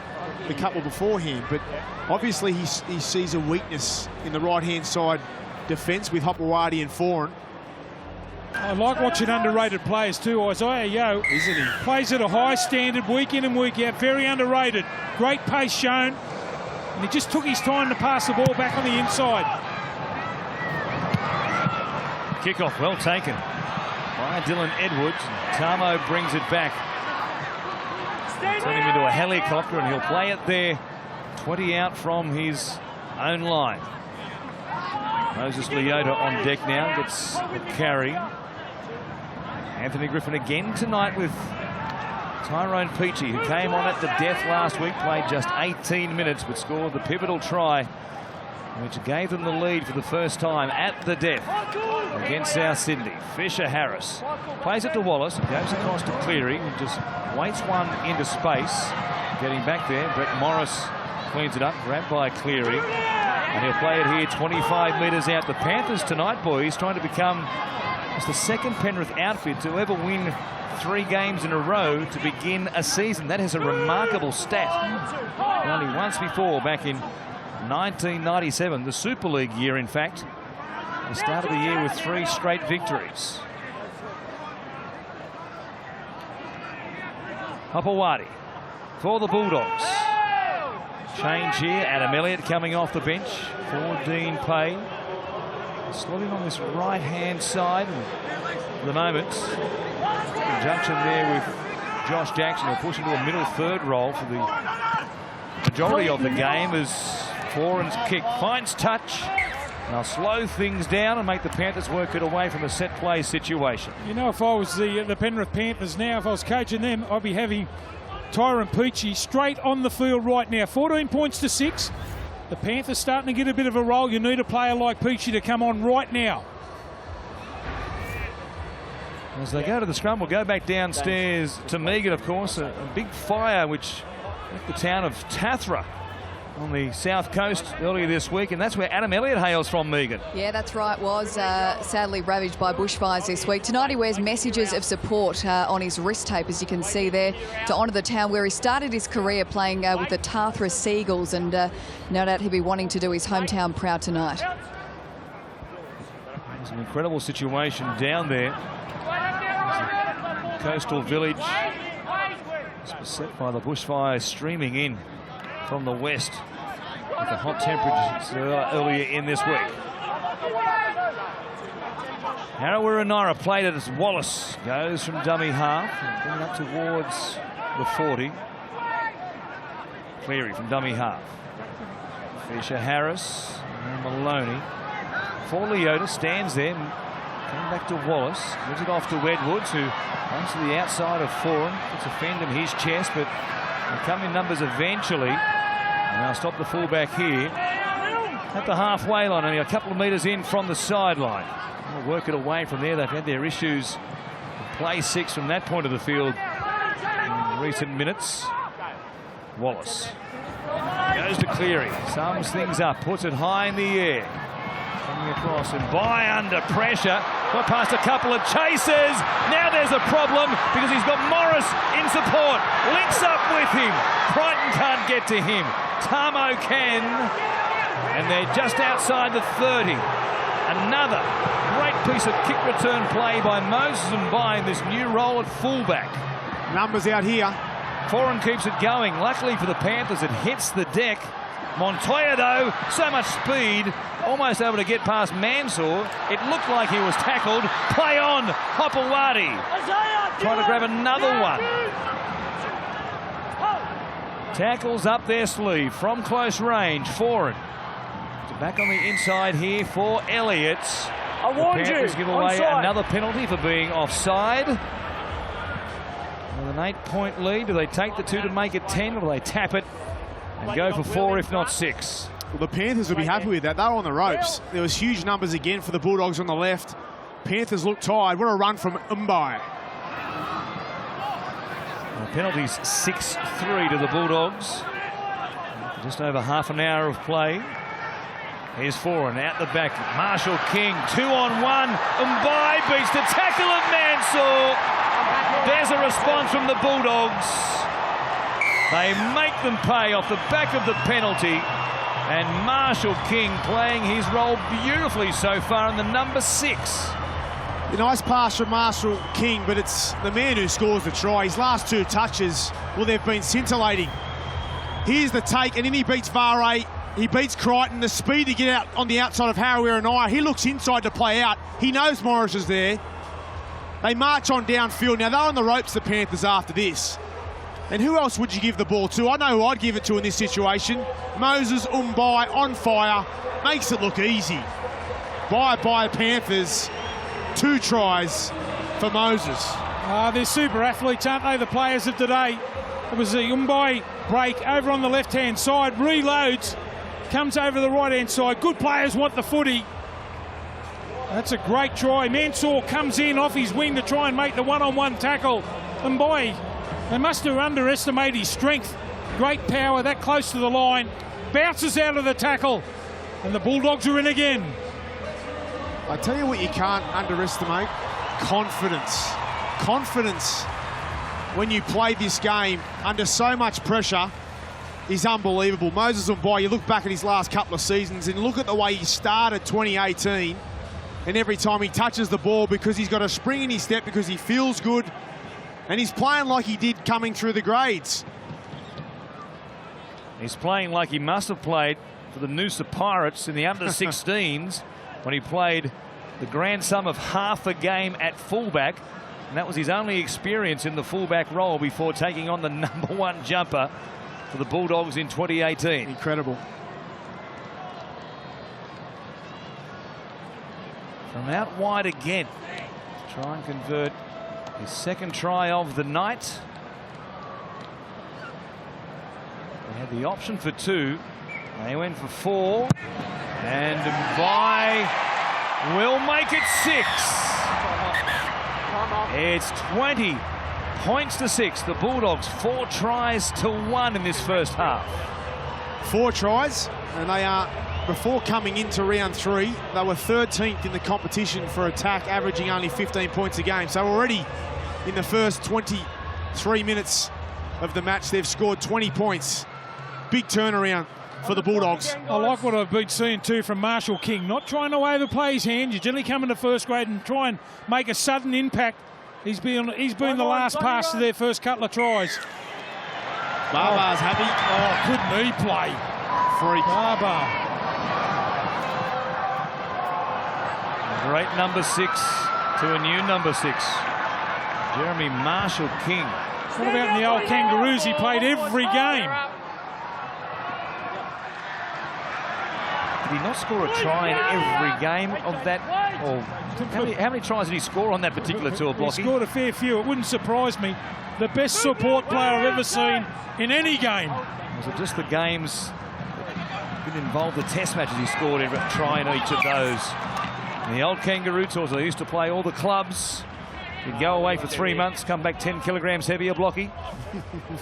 the couple beforehand, but obviously he sees a weakness in the right-hand side defence with Hopewadi and Foran. I like watching underrated players too. Isaiah Yo, isn't he? Plays at a high standard week in and week out. Very underrated. Great pace shown. And he just took his time to pass the ball back on the inside. Kickoff well taken by Dylan Edwards. Tamo brings it back. Turn him into a helicopter and he'll play it there. 20 out from his own line. Moses Leota on deck now, gets a carry. Anthony Griffin again tonight with Tyrone Peachey, who came on at the death last week, played just 18 minutes but scored the pivotal try, which gave them the lead for the first time at the death against South Sydney. Fisher Harris plays it to Wallace, goes across to Cleary, who just waits one into space. Getting back there, Brett Morris cleans it up, grabbed by Cleary. And he'll play it here 25 metres out. The Panthers tonight, boys, trying to become just the second Penrith outfit to ever win 3 games in a row to begin a season. That is a remarkable stat. Only once before, back in 1997, the Super League year, in fact. The start of the year with 3 straight victories. Hopewadi for the Bulldogs. Change here. Adam Elliott coming off the bench for Dean Pay. Slotting on this right-hand side. For the moment, conjunction there with Josh Jackson. Will push into a middle third role for the majority of the game as Foran's kick finds touch. And I'll slow things down and make the Panthers work it away from a set play situation. You know, if I was the Penrith Panthers now, if I was coaching them, I'd be having Tyrone Peachey straight on the field right now. 14 points to 6. The Panthers starting to get a bit of a roll. You need a player like Peachey to come on right now. As they go to the scrum, we'll go back downstairs to Megan, of course. A big fire which left the town of Tathra on the south coast earlier this week, and that's where Adam Elliott hails from, Megan. Yeah, that's right. Was sadly ravaged by bushfires this week. Tonight he wears messages of support on his wrist tape, as you can see there, to honour the town where he started his career playing with the Tathra Seagulls, and no doubt he'll be wanting to do his hometown proud tonight. It's an incredible situation down there. Coastal village beset by the bushfires streaming in from the west with the hot temperatures earlier in this week. Harawira played it as Wallace goes from dummy half and bring it up towards the 40. Cleary from dummy half. Fisher Harris and Maloney. For Leota, stands there, coming back to Wallace, gives it off to Edwards, who runs to the outside of Foran, puts a fend in his chest, but they come in numbers eventually. And they'll stop the fullback here at the halfway line, only a couple of metres in from the sideline. They'll work it away from there. They've had their issues with play 6 from that point of the field in recent minutes. Wallace goes to Cleary, sums things up, puts it high in the air. Coming across and by under pressure. Got past a couple of chasers. Now there's a problem because he's got Morris in support. Links up with him. Crichton can't get to him. Tamo can. And they're just outside the 30. Another great piece of kick return play by Moses and by in this new role at fullback. Numbers out here. Foran keeps it going. Luckily for the Panthers, it hits the deck. Montoya, though, so much speed, almost able to get past Mansour. It looked like he was tackled. Play on, Hopewadi. Trying to grab another one. Tackles up their sleeve from close range. Foran. Back on the inside here for Elliott. I warned you. Panthers give away Onside. another penalty for being offside. With an 8-point lead, do they take the 2 to make it 10, or do they tap it and go for 4, if not 6? Well, the Panthers will be happy with that. They were on the ropes. There was huge numbers again for the Bulldogs on the left. Panthers look tired. What a run from Mbai. The penalties 6-3 to the Bulldogs. Just over half an hour of play. Here's Foran out the back. Marshall King, 2-on-1. Mbai beats the tackle of Mansour. There's a response from the Bulldogs. They make them pay off the back of the penalty. And Marshall King playing his role beautifully so far in the number 6. A nice pass from Marshall King, but it's the man who scores the try. His last 2 touches, well, they've been scintillating. Here's the take, and then he beats Vare. He beats Crichton. The speed to get out on the outside of Harawira and I. He looks inside to play out. He knows Morris is there. They march on downfield. Now, they're on the ropes, the Panthers, after this. And who else would you give the ball to? I know who I'd give it to in this situation. Moses Mbai on fire. Makes it look easy. By Panthers. 2 tries for Moses. They're super athletes, aren't they, the players of today? It was a Mbai break over on the left-hand side. Reloads. Comes over the right-hand side. Good players want the footy. That's a great try. Mansour comes in off his wing to try and make the one-on-one tackle. And boy, they must have underestimated his strength. Great power that close to the line. Bounces out of the tackle. And the Bulldogs are in again. I tell you what you can't underestimate. Confidence. Confidence when you play this game under so much pressure is unbelievable. Moses Mbai, you look back at his last couple of seasons and look at the way he started 2018. And every time he touches the ball, because he's got a spring in his step, because he feels good, and he's playing like he did coming through the grades. He's playing like he must have played for the Noosa Pirates in the under-16s when he played the grand sum of half a game at fullback. And that was his only experience in the fullback role before taking on the number 1 jumper for the Bulldogs in 2018. Incredible. From out wide again. Try and convert his 2nd try of the night. They had the option for 2. They went for 4. And Mbai will make it 6. It's 20 points to 6. The Bulldogs 4 tries to 1 in this first half. 4 tries, and they are, before coming into round 3, they were 13th in the competition for attack, averaging only 15 points a game. So already in the first 23 minutes of the match, they've scored 20 points. Big turnaround for the Bulldogs. I like what I've been seeing too from Marshall King. Not trying to overplay his hand. You generally come into first grade and try and make a sudden impact. He's been the last pass to their first couple of tries. Barbar's happy. Oh, good knee play. Freak. Barbar. Great number 6 to a new number 6. Jeremy Marshall King. What about in the old Kangaroos? He played every game. Did he not score a try in every game of that? Or how many tries did he score on that particular tour, Blocky? He scored a fair few. It wouldn't surprise me. The best support player I've ever seen in any game. Was it just the games that didn't involve the test matches he scored every try in each of those? In the old Kangaroo tours, they used to play all the clubs. You'd go away for 3 months, come back 10 kilograms heavier, Blocky.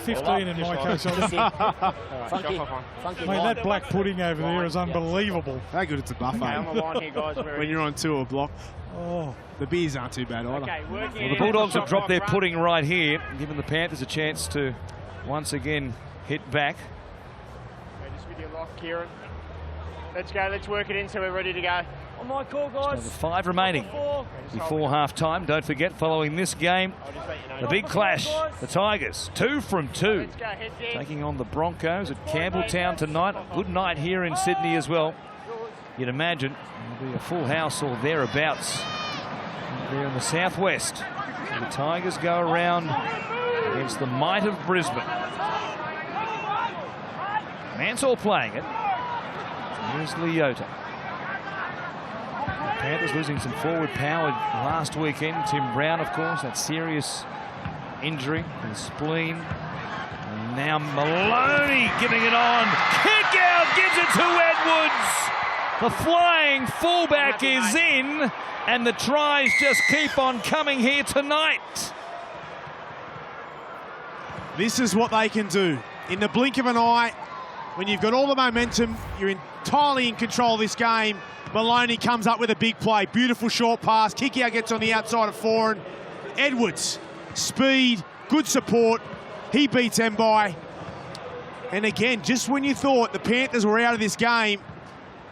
15 in my case. Funky. Mate, that black pudding over there is unbelievable. How good it's a buffet. Okay, on the line here, guys. When you're on tour, Block. Oh, the beers aren't too bad either. Okay, Well, the Bulldogs have dropped their pudding right here, giving the Panthers a chance to once again hit back. Okay, just with your lock, Kieran. Let's go. Let's work it in so we're ready to go. On my call, guys. 5 remaining before half-time. Don't forget, following this game, the big clash, the Tigers, 2 from 2, taking on the Broncos at Campbelltown tonight. A good night here in Sydney as well. You'd imagine it'll be a full house or thereabouts there in the southwest. So the Tigers go around against the might of Brisbane. Mansell playing it. Here's Leota. The Panthers losing some forward power last weekend. Tim Brown, of course, that serious injury in the spleen. And now Maloney giving it on. Kick out, gives it to Edwards. The flying fullback is in, and the tries just keep on coming here tonight. This is what they can do. In the blink of an eye, when you've got all the momentum, you're entirely in control of this game. Maloney comes up with a big play. Beautiful short pass. Kickout gets on the outside of Foran. Edwards, speed, good support. He beats Mbai. And again, just when you thought the Panthers were out of this game,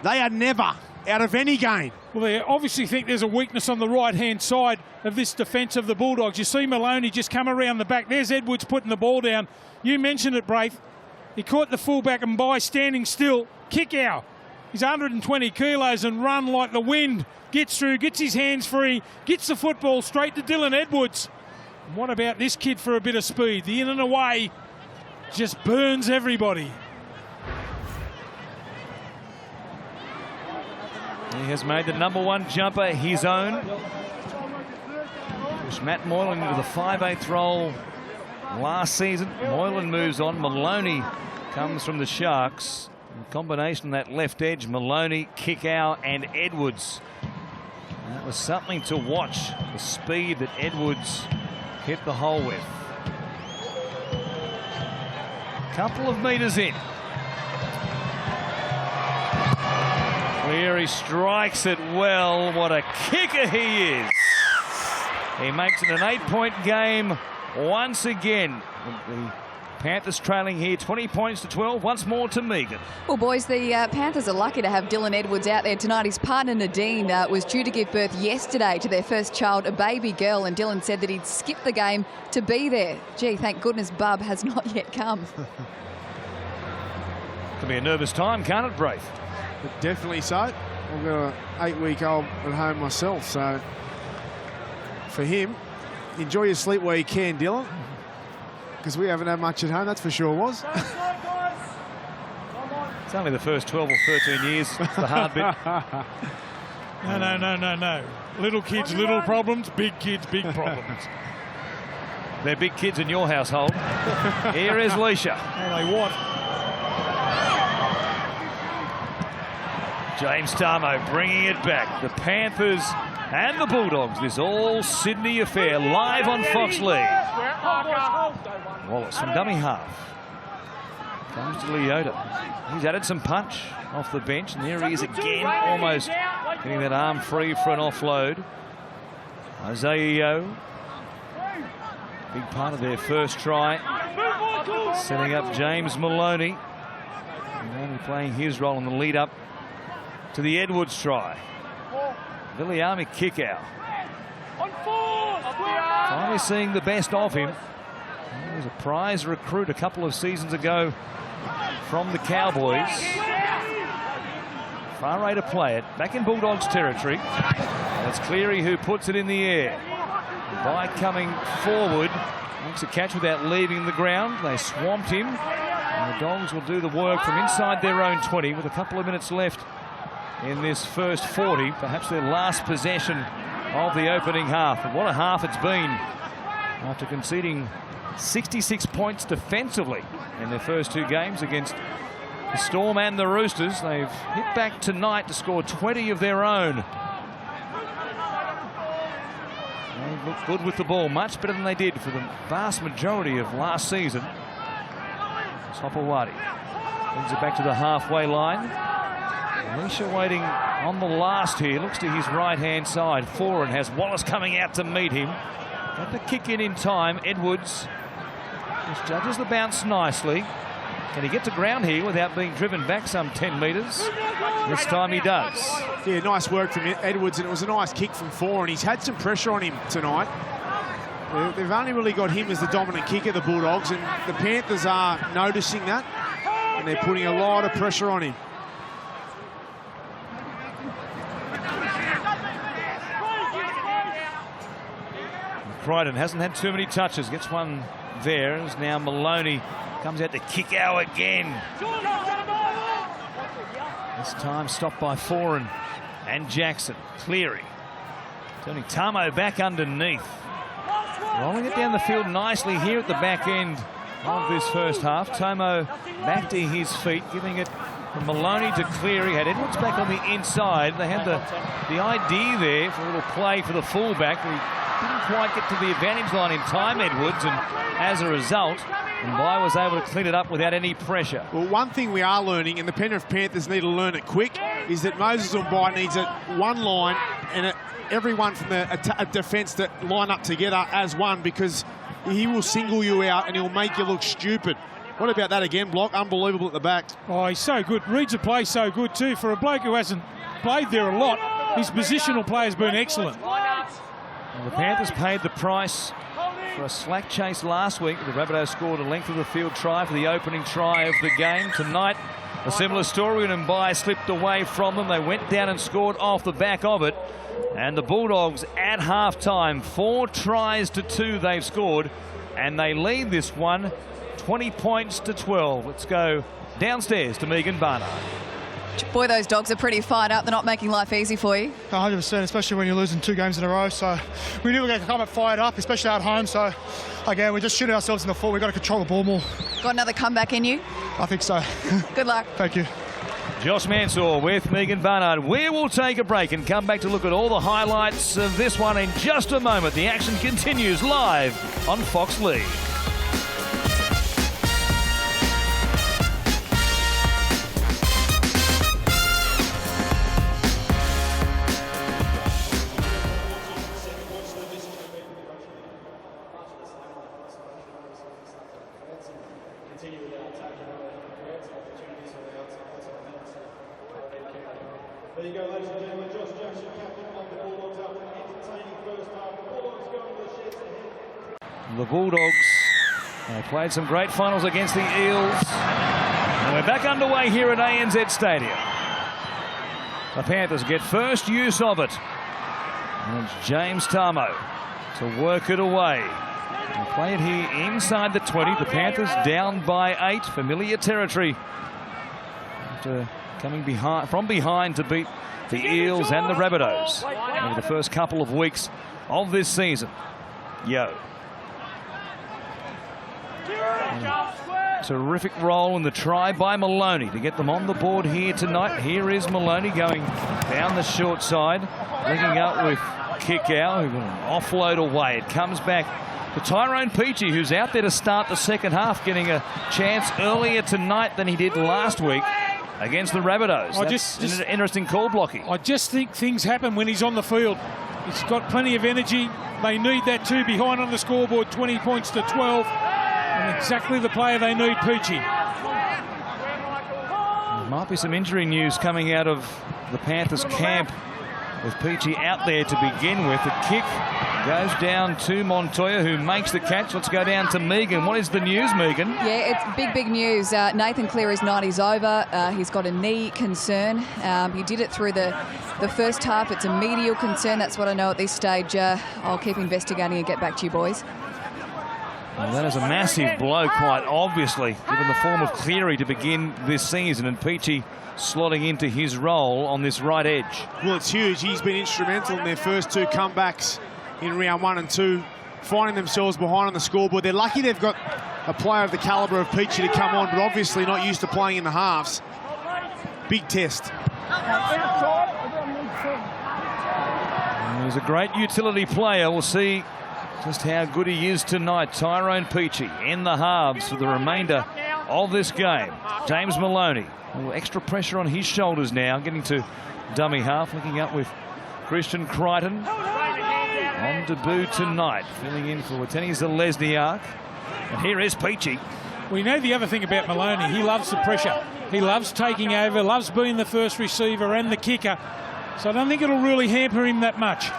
they are never out of any game. well, they obviously think there's a weakness on the right-hand side of this defence of the Bulldogs. You see Maloney just come around the back. There's Edwards putting the ball down. You mentioned it, Braith. He caught the fullback and by standing still. Kick out. He's 120 kilos and run like the wind. Gets through, gets his hands free, gets the football straight to Dylan Edwards. And what about this kid for a bit of speed? The in and away just burns everybody. He has made the #1 jumper his own. Pushed Matt Moylan into the 5/8 role last season. Moylan moves on. Maloney comes from the Sharks. In combination of that left edge, Maloney, Kickow and Edwards. And that was something to watch, the speed that Edwards hit the hole with. Couple of metres in. Clear, he strikes it well. What a kicker he is. He makes it an 8-point game once again. The Panthers trailing here 20 points to 12. Once more to Megan. Well, boys, the Panthers are lucky to have Dylan Edwards out there tonight. His partner Nadine was due to give birth yesterday to their first child, a baby girl, and Dylan said that he'd skip the game to be there. Gee, thank goodness Bub has not yet come. Could be a nervous time, can't it, Braith? Definitely so. I've got an 8-week-old at home myself, so for him, enjoy your sleep while you can, Dylan, because we haven't had much at home, that's for sure. It's only the first 12 or 13 years. It's the hard bit. No. Little kids, little problems. Big kids, big problems. They're big kids in your household. Here is Leisha. Oh, they what? James Tarmo bringing it back. The Panthers and the Bulldogs. This all Sydney affair live on Fox League. Wallace from dummy half. Comes to Leota. He's added some punch off the bench. And there he is again, almost getting that arm free for an offload. Isaiah, big part of their first try. Setting up James Maloney. Maloney playing his role in the lead up to the Edwards try. Viliami kick out. Finally seeing the best of him. He was a prize recruit a couple of seasons ago from the Cowboys. Far way to play it. Back in Bulldogs territory. And it's Cleary who puts it in the air. By coming forward, makes a catch without leaving the ground. They swamped him. And the Dogs will do the work from inside their own 20 with a couple of minutes left in this first 40, perhaps their last possession of the opening half. And what a half it's been after conceding 66 points defensively in their first 2 games against the Storm and the Roosters. They've hit back tonight to score 20 of their own. They've looked good with the ball, much better than they did for the vast majority of last season. Hopewadi brings it back to the halfway line. Alicia waiting on the last here, looks to his right-hand side. Foran has Wallace coming out to meet him. Got the kick in time. Edwards just judges the bounce nicely. Can he get to ground here without being driven back some 10 metres? This time he does. Yeah, nice work from Edwards, and it was a nice kick from Foran. He's had some pressure on him tonight. They've only really got him as the dominant kicker, the Bulldogs, and the Panthers are noticing that, and they're putting a lot of pressure on him. Crichton hasn't had too many touches. Gets one there. As now Maloney comes out to kick out again. This time stopped by Foran and Jackson. Cleary turning Tamo back underneath. Rolling it down the field nicely here at the back end of this first half. Tamo back to his feet, giving it from Maloney to Cleary. Had Edwards back on the inside. They had the idea there for a little play for the fullback. He didn't quite get to the advantage line in time, Edwards, and as a result, Mbai was able to clean it up without any pressure. Well, one thing we are learning, and the Penrith Panthers need to learn it quick, is that Moses Mbai needs one line and everyone from the defence that line up together as one, because he will single you out and he'll make you look stupid. What about that again, Block? Unbelievable at the back. Oh, he's so good. Reads the play so good too. For a bloke who hasn't played there a lot, his positional play has been excellent. Well, the Panthers paid the price for a slack chase last week. The Rabbitohs scored a length of the field try for the opening try of the game. Tonight, a similar story, and Mbai slipped away from them. They went down and scored off the back of it. And the Bulldogs at half-time, 4 tries to 2 they've scored, and they lead this one 20 points to 12. Let's go downstairs to Megan Barnard. Boy, those Dogs are pretty fired up. They're not making life easy for you. 100%, especially when you're losing 2 games in a row. So we knew we were going to come up fired up, especially at home. So again, we're just shooting ourselves in the foot. We've got to control the ball more. Got another comeback in you? I think so. Good luck. Thank you. Josh Mansour with Megan Barnard. We will take a break and come back to look at all the highlights of this one in just a moment. The action continues live on Fox League. There you go, ladies and gentlemen. Josh Jackson, captain of the Bulldogs, after an entertaining first half. The Bulldogs go to the sheds ahead. The Bulldogs played some great finals against the Eels. And we're back underway here at ANZ Stadium. The Panthers get first use of it. And it's James Tamo to work it away. They play it here inside the 20. The Panthers down by 8. Familiar territory. After coming from behind to beat the Eels and the Rabbitohs over the first couple of weeks of this season. Yo. Terrific roll in the try by Maloney to get them on the board here tonight. Here is Maloney going down the short side, linking up with Kickow, who will offload away. It comes back to Tyrone Peachey, who's out there to start the second half, getting a chance earlier tonight than he did last week against the Rabbitohs. That's an interesting call, Blocky. I just think things happen when he's on the field. He's got plenty of energy. They need that too. Behind on the scoreboard, 20 points to 12. And exactly the player they need, Peachey. There might be some injury news coming out of the Panthers camp with Peachey out there to begin with. The kick goes down to Montoya, who makes the catch. Let's go down to Megan. What is the news, Megan? Yeah, it's big news. Nathan Cleary's night is over. He's got a knee concern. He did it through the first half. It's a medial concern. That's what I know at this stage. I'll keep investigating and get back to you, boys. Well, that is a massive blow, quite obviously, given the form of Cleary to begin this season, and Peachey slotting into his role on this right edge. Well, it's huge. He's been instrumental in their first 2 comebacks in round 1 and 2, finding themselves behind on the scoreboard. They're lucky they've got a player of the calibre of Peachey to come on, but obviously not used to playing in the halves. Big test. And he's a great utility player. We'll see just how good he is tonight. Tyrone Peachey in the halves for the remainder of this game. James Maloney, a little extra pressure on his shoulders now, getting to dummy half, linking up with Christian Crichton on debut tonight, filling in for Watene Zelezniak. And here is Peachey. We know the other thing about Maloney, he loves the pressure. He loves taking over, loves being the first receiver and the kicker. So I don't think it'll really hamper him that much.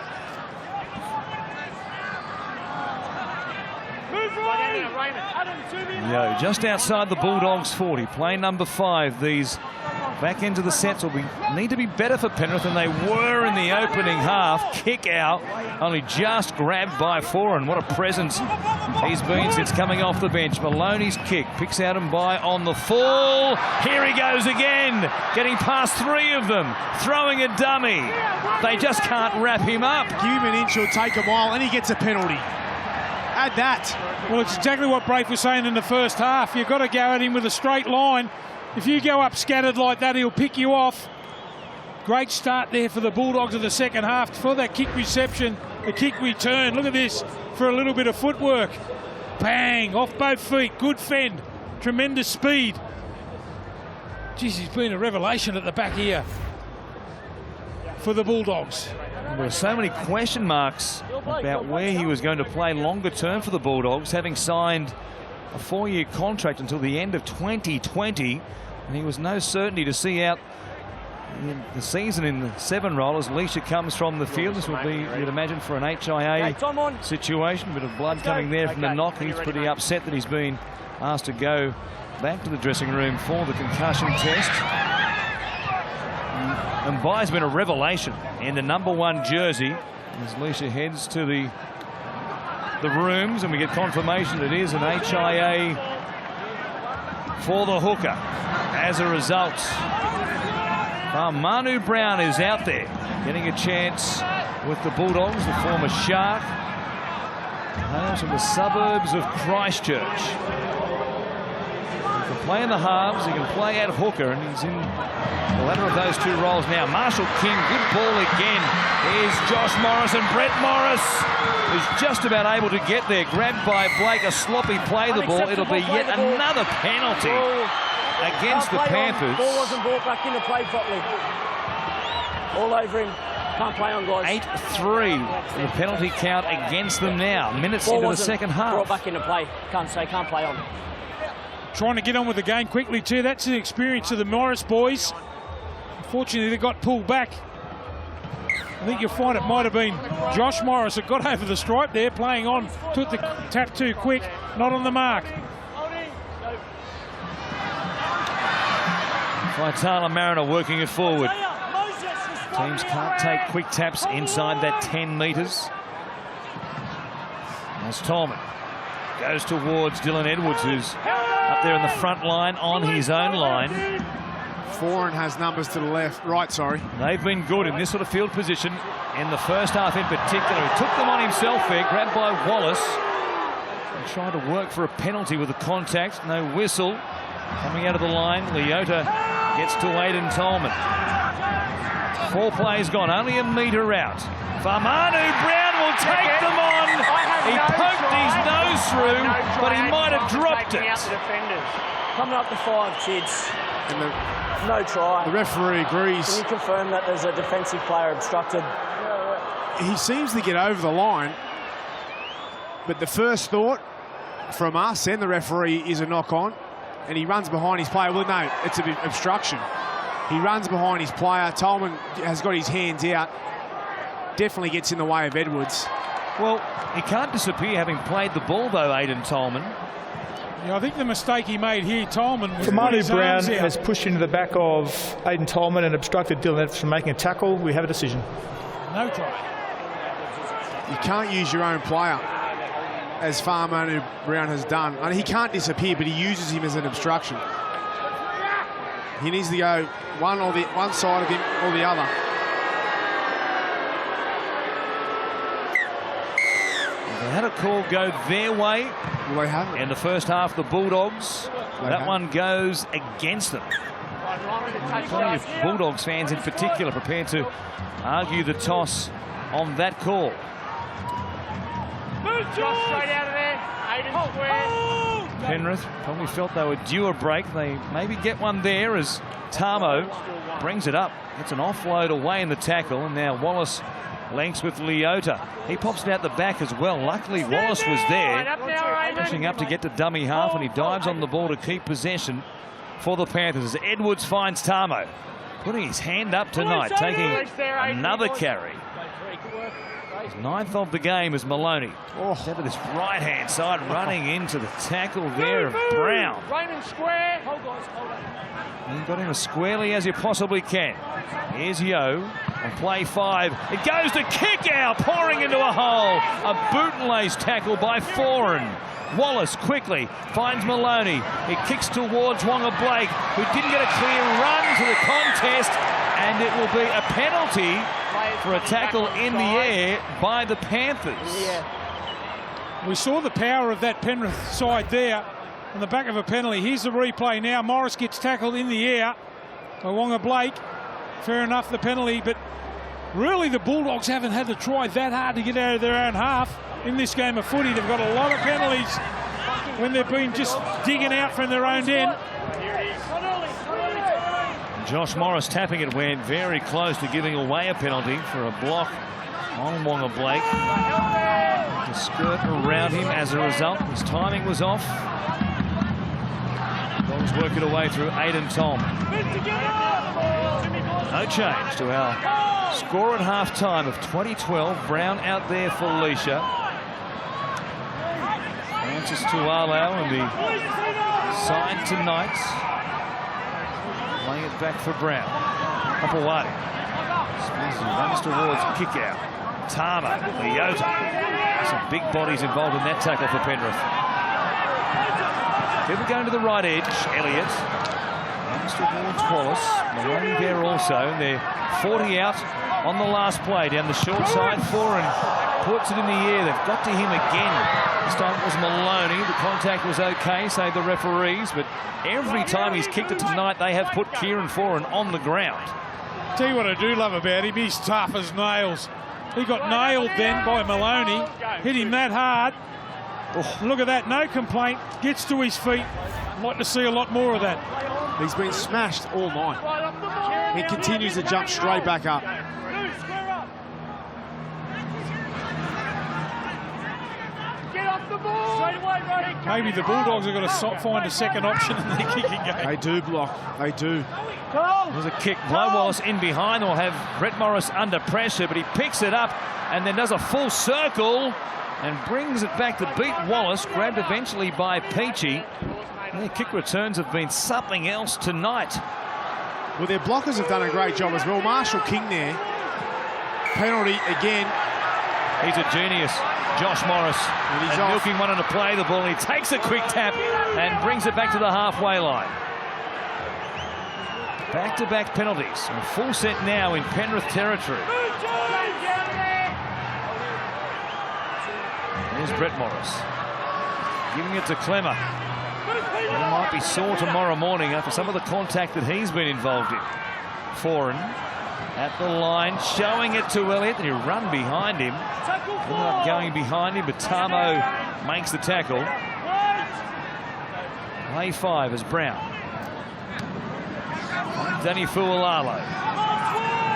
Yo, just outside the Bulldogs 40, play number 5. These back into the sets will need to be better for Penrith than they were in the opening half. Kick out, only just grabbed by Foran. What a presence he's been since coming off the bench. Maloney's kick picks out and by on the full. Here he goes again, getting past 3 of them, throwing a dummy. They just can't wrap him up. Give him an inch, he'll take a mile, and he gets a penalty. Add that. Well, it's exactly what Braith was saying in the first half. You've got to go at him with a straight line. If you go up scattered like that, he'll pick you off. Great start there for the Bulldogs in the second half for that kick reception, the kick return. Look at this for a little bit of footwork. Bang, off both feet, good fend, tremendous speed. Geez, he's been a revelation at the back here for the Bulldogs. There were so many question marks about where he was going to play longer term for the Bulldogs, having signed a 4-year contract until the end of 2020, and he was no certainty to see out the season in the 7 role as Leisha comes from the field. This will be, you'd imagine, for an HIA situation. A bit of blood coming there from the knock. He's pretty upset that he's been asked to go back to the dressing room for the concussion test. And Bai's been a revelation in the number 1 jersey as Leisha heads to the rooms, and we get confirmation that it is an HIA for the hooker. As a result, Manu Brown is out there getting a chance with the Bulldogs, the former Shark, hails from the suburbs of Christchurch. He can play in the halves, he can play out of hooker, and he's in the latter of those 2 roles now. Marshall King, good ball again. Here's Josh Morris, and Brett Morris is just about able to get there. Grabbed by Blake, a sloppy play the ball. It'll be yet another penalty against the Panthers. Ball wasn't brought back into play properly. All over him. Can't play on, guys. 8-3 for the penalty count against them now. Minutes into the second half. Brought back into play. Can't play on. Trying to get on with the game quickly too. That's the experience of the Morris boys. Unfortunately, they got pulled back. I think you'll find it might have been Josh Morris that got over the stripe there, playing on. Took the tap too quick, not on the mark. Faitala Mariner working it forward. Teams can't take quick taps inside that 10 metres. As Tolman goes towards Dylan Edwards, who's up there in the front line on his own line. Foran has numbers to the left, right, sorry. They've been good in this sort of field position in the first half in particular. He took them on himself there, grabbed by Wallace. And tried to work for a penalty with the contact. No whistle. Coming out of the line, Leota gets to Aidan Tolman. 4 plays gone, only a metre out. Manu Brown will take them on. He poked his nose through, but he might have dropped it. Coming up to 5, kids. No try. The referee agrees. Can you confirm that there's a defensive player obstructed? He seems to get over the line, but the first thought from us and the referee is a knock on, and he runs behind his player. Well, no, it's an obstruction. He runs behind his player. Tolman has got his hands out. Definitely gets in the way of Edwards. Well, he can't disappear having played the ball, though, Aidan Tolman. Yeah, I think the mistake he made here, Tolman, was Manu Brown has pushed into the back of Aidan Tolman and obstructed Dylan Edwards from making a tackle. We have a decision. No try. You can't use your own player, as Manu Brown has done. I mean, he can't disappear, but he uses him as an obstruction. He needs to go one side of him or the other. They had a call go their way. Well, they haven't. In the first half, the Bulldogs. That one goes against them. Plenty of Bulldogs fans in particular prepared to argue the toss on that call. Josh straight out of there. Aiden square. Penrith probably felt they were due a break. They maybe get one there as Tamo brings it up. Gets an offload away in the tackle, and now Wallace links with Leota. He pops it out the back as well. Luckily, Wallace was there, pushing up to get to dummy half, and he dives on the ball to keep possession for the Panthers. As Edwards finds Tamo, putting his hand up tonight, taking another carry. His 9th of the game is Maloney. Step to this right-hand side, running into the tackle there of Brown. Raymond square. You got him as squarely as you possibly can. Here's Yo on play 5. It goes to kick out, pouring into a hole. A boot and lace tackle by Foran. Wallace quickly finds Maloney. It kicks towards Wonga Blake, who didn't get a clear run to the contest, and it will be a penalty for a tackle in the air by the Panthers. We saw the power of that Penrith side there on the back of a penalty. Here's the replay now. Morris gets tackled in the air by Wonga Blake. Fair enough, the penalty, but really the Bulldogs haven't had to try that hard to get out of their own half in this game of footy. They've got a lot of penalties when they've been just digging out from their own end. Josh Morris tapping it, went very close to giving away a penalty for a block on Wonga Blake. To skirt around him as a result. His timing was off. Dogs work it away through Aiden Tom. No change to our score at half-time of 2012. Brown out there for Leisha. Francis Tualau and the side tonight. Laying it back for Brown. Hopewadi. Runs towards kick out. Tama, Leota. Some big bodies involved in that tackle for Penrith. People going to the right edge. Elliott. Runs towards Wallace. Maloney there also. And they're 40 out on the last play. Down the short side. Foran puts it in the air. They've got to him again. This time it was Maloney. The contact was okay, say the referees. But every time he's kicked it tonight, they have put Kieran Foran on the ground. Tell you what I do love about him. He's tough as nails. He got nailed then by Maloney. Hit him that hard. Look at that, no complaint. Gets to his feet. I'd like to see a lot more of that. He's been smashed all night. He continues to jump straight back up. Maybe the Bulldogs are going to find a second option in their kicking game. They do block. They do. There's a kick. Blow Wallace in behind. They'll have Brett Morris under pressure, but he picks it up and then does a full circle and brings it back to beat Wallace. Grabbed eventually by Peachy. Their kick returns have been something else tonight. Well, their blockers have done a great job as well. Marshall King there. Penalty again. He's a genius. Josh Morris. And he's milking one on to play the ball. He takes a quick tap and brings it back to the halfway line. Back-to-back penalties. A full set now in Penrith territory. There's Brett Morris. Giving it to Clemmer. He might be sore tomorrow morning after some of the contact that he's been involved in. Foran at the line, showing it to Elliott, and he'll run behind him. Ended up going behind him, but Tamo makes the tackle. Play 5 is Brown. Danny Fualalo.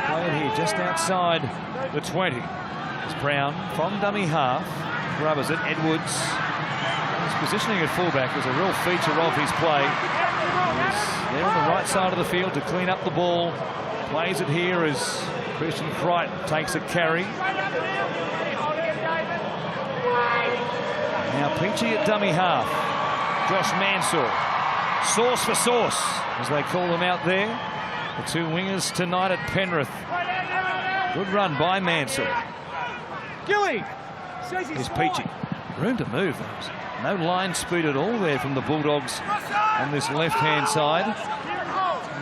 Playing here just outside the 20. It's Brown from dummy half. Grubbers it. Edwards. His positioning at fullback was a real feature of his play. He's there on the right side of the field to clean up the ball. Plays it here as Christian Crichton takes a carry. Now Peachy at dummy half. Josh Mansour. Sauce for sauce, as they call them out there. The two wingers tonight at Penrith. Good run by Mansour. Gilly. Here's Peachy. Room to move. No line speed at all there from the Bulldogs on this left-hand side.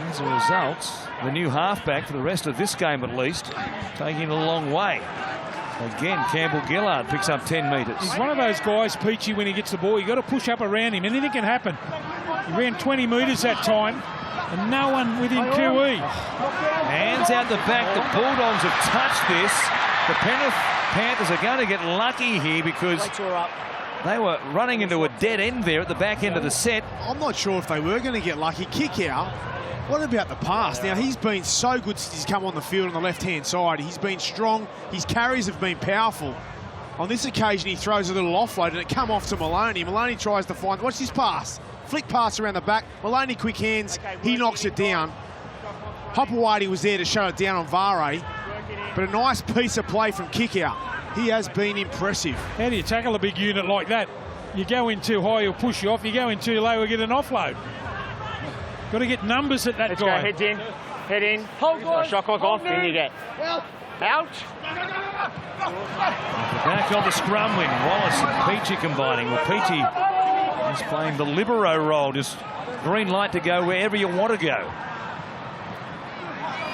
As a result, the new halfback for the rest of this game at least, taking it a long way. Again, Campbell Gillard picks up 10 metres. He's one of those guys, Peachy, when he gets the ball, you've got to push up around him. Anything can happen. He ran 20 metres that time, and no one within QE. Hands out the back. The Bulldogs have touched this. The Penrith Panthers are going to get lucky here because they were running into a dead end there at the back end of the set. I'm not sure if they were going to get lucky. Kick out. What about the pass? Now, he's been so good since he's come on the field on the left-hand side. He's been strong. His carries have been powerful. On this occasion, he throws a little offload and it come off to Maloney. Maloney tries to find... Watch this pass. Flick pass around the back. Maloney quick hands. He knocks it down. Hopewadi was there to shut it down on Vare. But a nice piece of play from kick out. He has been impressive. How do you tackle a big unit like that? You go in too high, he'll push you off. You go in too low, he'll get an offload. Got to get numbers at that Let's guy. Go, heads in, head in. Hold on. Shot clock off, in you get. Out. Back on the scrum wing. Wallace and Peachy combining. Well, Peachy is playing the libero role, just green light to go wherever you want to go.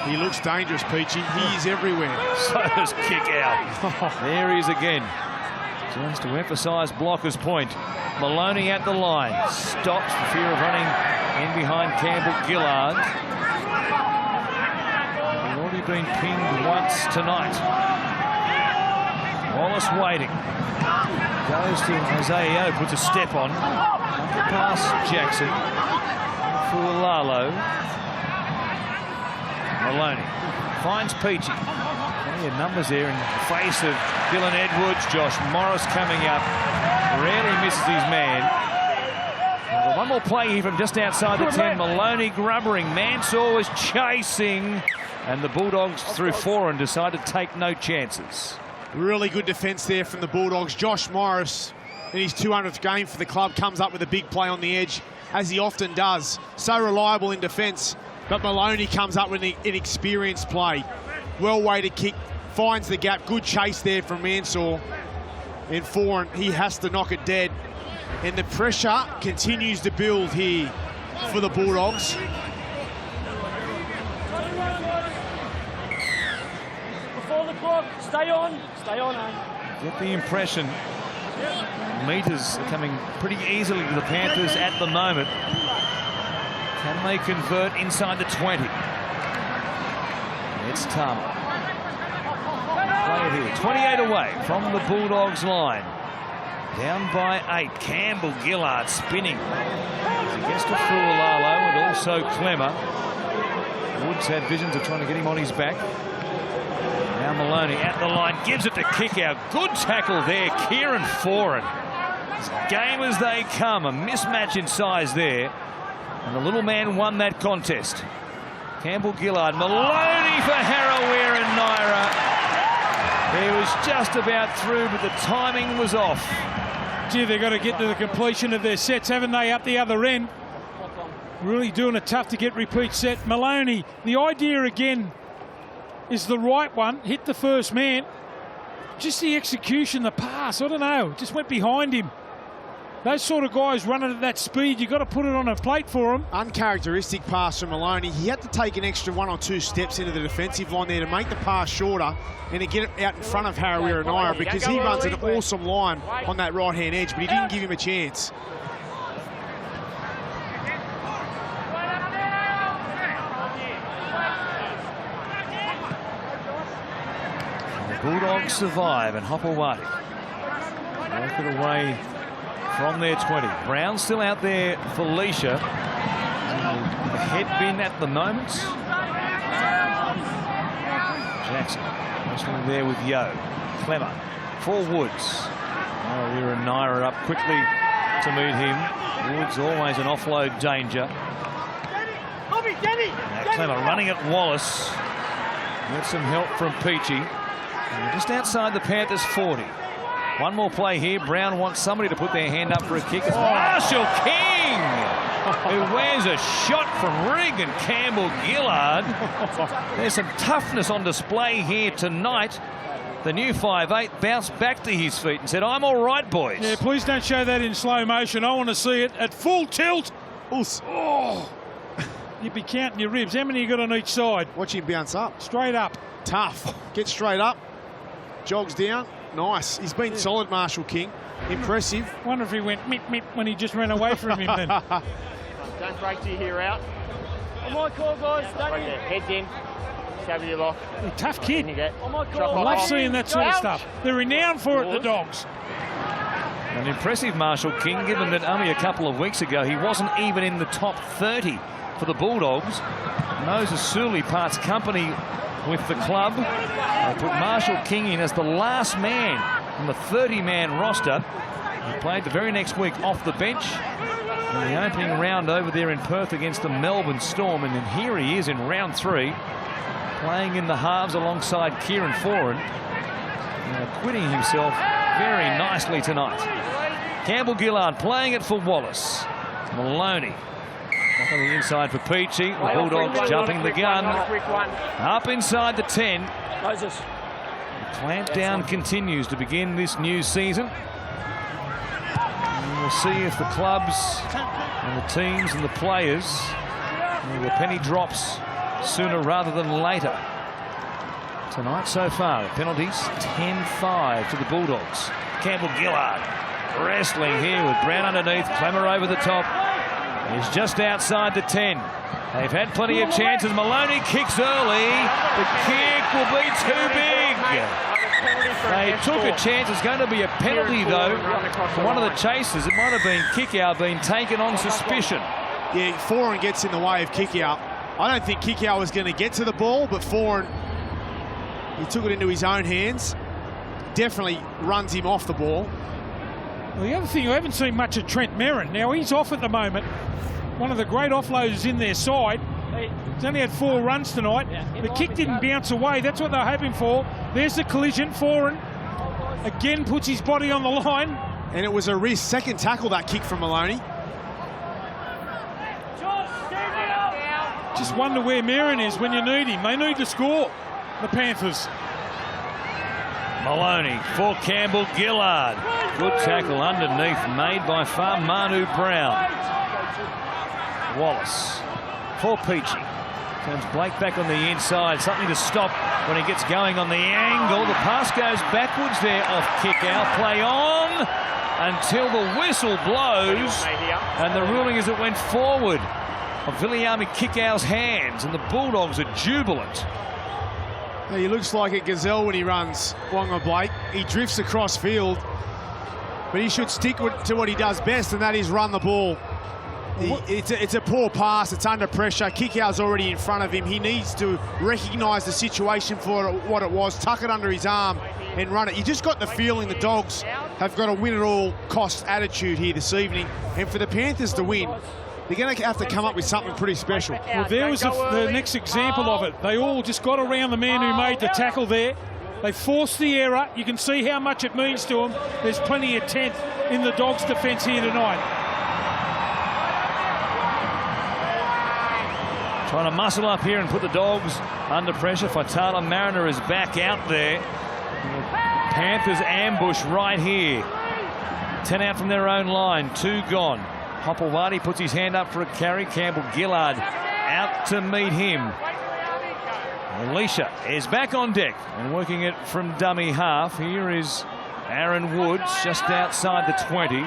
He looks dangerous, Peachy. He is everywhere. So does kick out. There he is again. Just to emphasise Blocker's point. Maloney at the line. Stops for fear of running in behind Campbell-Gillard. He's already been pinged once tonight. Wallace waiting. Goes to Isaiah, puts a step on. Past Jackson. Fualalo. Maloney finds Peachy. Plenty of numbers there in the face of Dylan Edwards. Josh Morris coming up. Rarely misses his man. One more play here from just outside the 10. Maloney grubbering. Mansour was chasing. And the Bulldogs threw 4 and decided to take no chances. Really good defence there from the Bulldogs. Josh Morris, in his 200th game for the club, comes up with a big play on the edge, as he often does. So reliable in defence. But Maloney comes up with an inexperienced play. Well-weighted kick, finds the gap. Good chase there from Mansour. And Foran, he has to knock it dead. And the pressure continues to build here for the Bulldogs. Before the clock, stay on, Get the impression meters are coming pretty easily to the Panthers at the moment. Can they convert inside the 20? It's Tama. Play it here. 28 away from the Bulldogs line. Down by 8. Campbell-Gillard spinning. He gets to Fualalo and also Clemmer. Woods had visions of trying to get him on his back. Now Maloney at the line. Gives it to kick out. Good tackle there. Kieran Foran. As game as they come. A mismatch in size there. And the little man won that contest. Campbell-Gillard. Maloney for Harawira and Naira. He was just about through, but the timing was off. Gee, they've got to get to the completion of their sets, haven't they, up the other end? Really doing it tough to get repeat set. Maloney, the idea again is the right one. Hit the first man. Just the execution, the pass, I don't know. Just went behind him. Those sort of guys running at that speed, you've got to put it on a plate for them. Uncharacteristic pass from Maloney. He had to take an extra 1 or 2 steps into the defensive line there to make the pass shorter and to get it out in front of Harawira and Naira, because he runs an awesome line on that right-hand edge, but he didn't give him a chance. The Bulldogs survive, and Hopewadi work it away from their 20. Brown still out there for Leisha. The head bin at the moment. Jackson wrestling there with Yo. Clemmer for Woods. We're and Naira up quickly to meet him. Woods always an offload danger. Now Clemmer running at Wallace. Get some help from Peachy. And just outside the Panthers 40. One more play here. Brown wants somebody to put their hand up for a kick. It's Marshall King, who wears a shot from Rig, and Campbell-Gillard. There's some toughness on display here tonight. The new 5'8" bounced back to his feet and said, "I'm all right, boys." Yeah, please don't show that in slow motion. I want to see it at full tilt. Oh, you'd be counting your ribs. How many you got on each side? Watch him bounce up. Straight up. Tough. Gets straight up. Jogs down. Nice. He's been solid, Marshall King. Impressive. Wonder if he went mip mip when he just ran away from him then. Don't break till you hear out. On my call, guys. Stay in. Heads in. A tough kid. I love seeing that sort of stuff. They're renowned for it, the Dogs. An impressive Marshall King, given that only a couple of weeks ago he wasn't even in the top 30 for the Bulldogs. Moses Suli parts company with the club. They put Marshall King in as the last man on the 30-man roster. He played the very next week off the bench in the opening round over there in Perth against the Melbourne Storm. And then here he is in round 3, playing in the halves alongside Kieran Foran, acquitting himself very nicely tonight. Campbell-Gillard playing it for Wallace. Maloney back on the inside for Peachy. The Bulldogs jumping the gun. Up inside the 10. The clamp down continues to begin this new season. And we'll see if the clubs and the teams and the players, the penny drops sooner rather than later. Tonight so far, the penalties 10-5 to the Bulldogs. Campbell-Gillard wrestling here with Brown underneath. Clemmer over the top. He's just outside the 10. They've had plenty of chances. Maloney kicks early. The kick will be too big. They took a chance. It's going to be a penalty, though, for one of the chasers. It might have been kick-out being taken on suspicion. Yeah, Foran gets in the way of kick-out. I don't think kick-out was going to get to the ball, but Foran, he took it into his own hands. Definitely runs him off the ball. Well, the other thing, I haven't seen much of Trent Merrin. Now, he's off at the moment. One of the great offloaders in their side. He's only had 4 runs tonight. The kick didn't bounce away. That's what they're hoping for. There's the collision. Foran again puts his body on the line. And it was a risk. Second tackle, that kick from Maloney. Just wonder where Merrin is when you need him. They need to score, the Panthers. Maloney for Campbell-Gillard. Good tackle underneath, made by far Manu Brown. Wallace for Peachy. Turns Blake back on the inside. Something to stop when he gets going on the angle. The pass goes backwards there off kick out. Play on until the whistle blows. And the ruling is it went forward of Viliami Kickout's hands. And the Bulldogs are jubilant. He looks like a gazelle when he runs, Wonga Blake. He drifts across field, but he should stick to what he does best, and that is run the ball. It's a poor pass. It's under pressure. Kickout's already in front of him. He needs to recognise the situation for what it was, tuck it under his arm and run it. You just got the feeling the Dogs have got a win-at-all-cost attitude here this evening, and for the Panthers to win, they're going to have to come up with something pretty special. Well, there was the next example of it. They all just got around the man who made the tackle there. They forced the error. You can see how much it means to them. There's plenty of 10th in the Dogs' defence here tonight. Trying to muscle up here and put the Dogs under pressure. Fatala Mariner is back out there. Panthers ambush right here. 10 out from their own line, 2 gone. Hopewadi puts his hand up for a carry. Campbell-Gillard out to meet him. Alicia is back on deck and working it from dummy half. Here is Aaron Woods just outside the 20.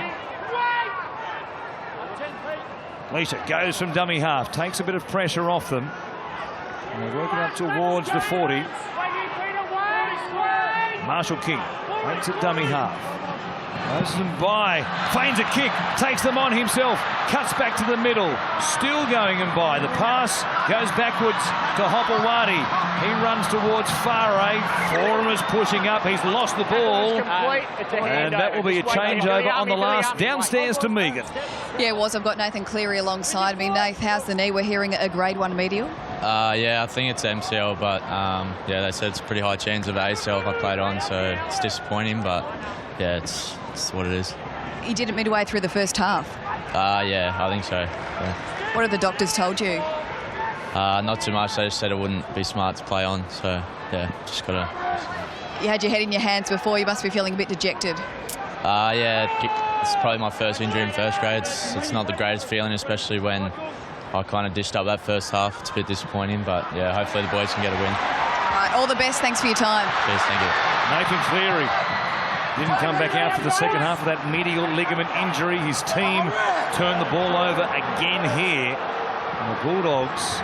Alicia goes from dummy half, takes a bit of pressure off them. And they're working up towards the 40. Marshall King makes it dummy half. Goes them by, feigns a kick, takes them on himself, cuts back to the middle, still going and by. The pass goes backwards to Hopewadi. He runs towards Faray. Foran is pushing up, he's lost the ball. And that will be a changeover on the last, downstairs to Megan. Yeah, it was. I've got Nathan Cleary alongside me. Nath, how's the knee? We're hearing a grade 1 medial. Yeah, I think it's MCL, but yeah, they said it's a pretty high chance of ACL if I played on, so it's disappointing, but yeah, it's what it is. You did it midway through the first half. Yeah, I think so. Yeah. What have the doctors told you? Not too much. They just said it wouldn't be smart to play on, so yeah, just gotta. You had your head in your hands before. You must be feeling a bit dejected. Yeah, it's probably my first injury in first grade. It's not the greatest feeling, especially when I kind of dished up that first half. It's a bit disappointing, but yeah, hopefully the boys can get a win. All right, all the best. Thanks for your time. Cheers, thank you. Nathan Cleary didn't come back out for the second half of that medial ligament injury. His team turned the ball over again here. And the Bulldogs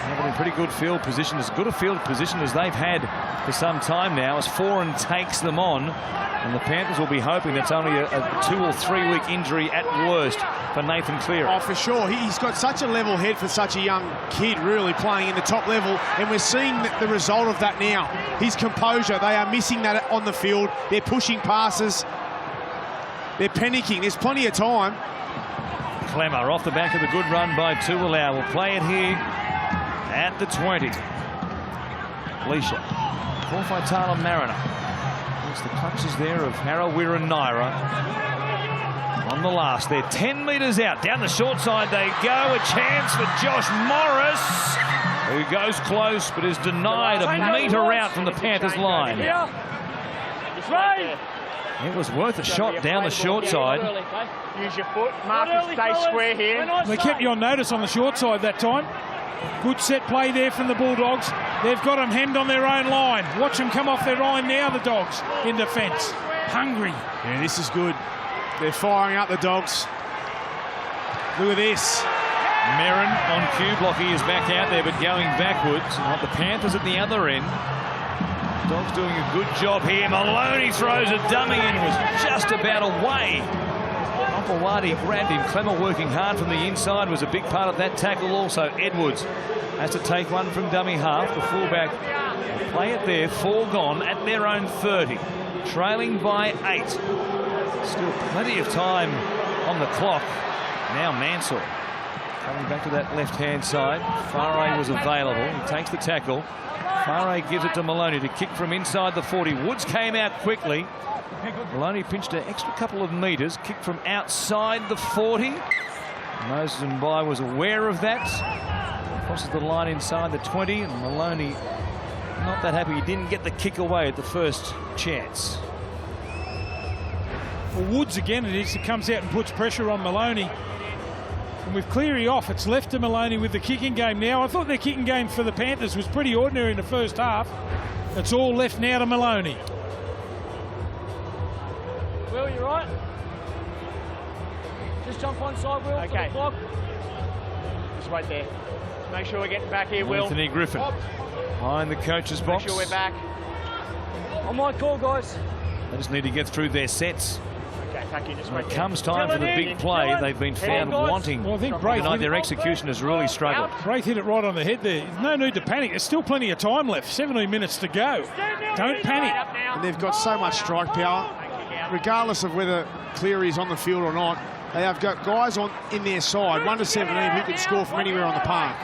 Having a pretty good field position, as good a field position as they've had for some time now, as Foran takes them on. And the Panthers will be hoping that's only a 2 or 3 week injury at worst for Nathan Cleary. Oh, for sure. He's got such a level head for such a young kid, really, playing in the top level. And we're seeing the result of that now. His composure, they are missing that on the field. They're pushing passes. They're panicking. There's plenty of time. Clemmer off the back of the good run by Tuilau will play it here at the 20. Leisha. Korfaitala Mariner. It's the clutches there of Harawira and Naira. On the last, they're 10 metres out. Down the short side they go. A chance for Josh Morris, who goes close but is denied a metre out from the Panthers line. It was worth a shot down the short side. Use your foot. Marcus, stay square here. They kept you on notice on the short side that time. Good set play there from the Bulldogs. They've got them hemmed on their own line. Watch them come off their line now, the Dogs, in defence. Hungry. Yeah, this is good. They're firing up the Dogs. Look at this. Merrin on cue. Blocky is back out there, but going backwards. And the Panthers at the other end. Dogs doing a good job here. Maloney throws a dummy and was just about away. Opawati grabbed him. Clemmer working hard from the inside was a big part of that tackle also. Edwards has to take one from dummy half. The fullback play it there. 4 gone at their own 30. Trailing by 8. Still plenty of time on the clock. Now Mansour coming back to that left-hand side. Faray was available. He takes the tackle. Faray gives it to Maloney to kick from inside the 40. Woods came out quickly. Maloney pinched an extra couple of metres. Kicked from outside the 40. Moses Mbai was aware of that. Crosses the line inside the 20. And Maloney not that happy he didn't get the kick away at the first chance. For Woods again it is. He comes out and puts pressure on Maloney. And with Cleary off, it's left to Maloney with the kicking game now. I thought their kicking game for the Panthers was pretty ordinary in the first half. It's all left now to Maloney. Will, you right? Just jump on side, Will. Okay. The clock. Just wait there. Make sure we're getting back here, Will. Anthony Griffin behind the coach's box. Make sure we're back. On my call, guys. They just need to get through their sets. Okay, thank you. Just when it comes time for the big play, they've been found wanting. Well, I think Braith their execution has really struggled. Braith hit it right on the head there. There's no need to panic. There's still plenty of time left. 17 minutes to go. Don't panic. And they've got so much strike power. Regardless of whether Cleary is on the field or not, they have got guys in their side, 1 to 17, who can score from anywhere on the park.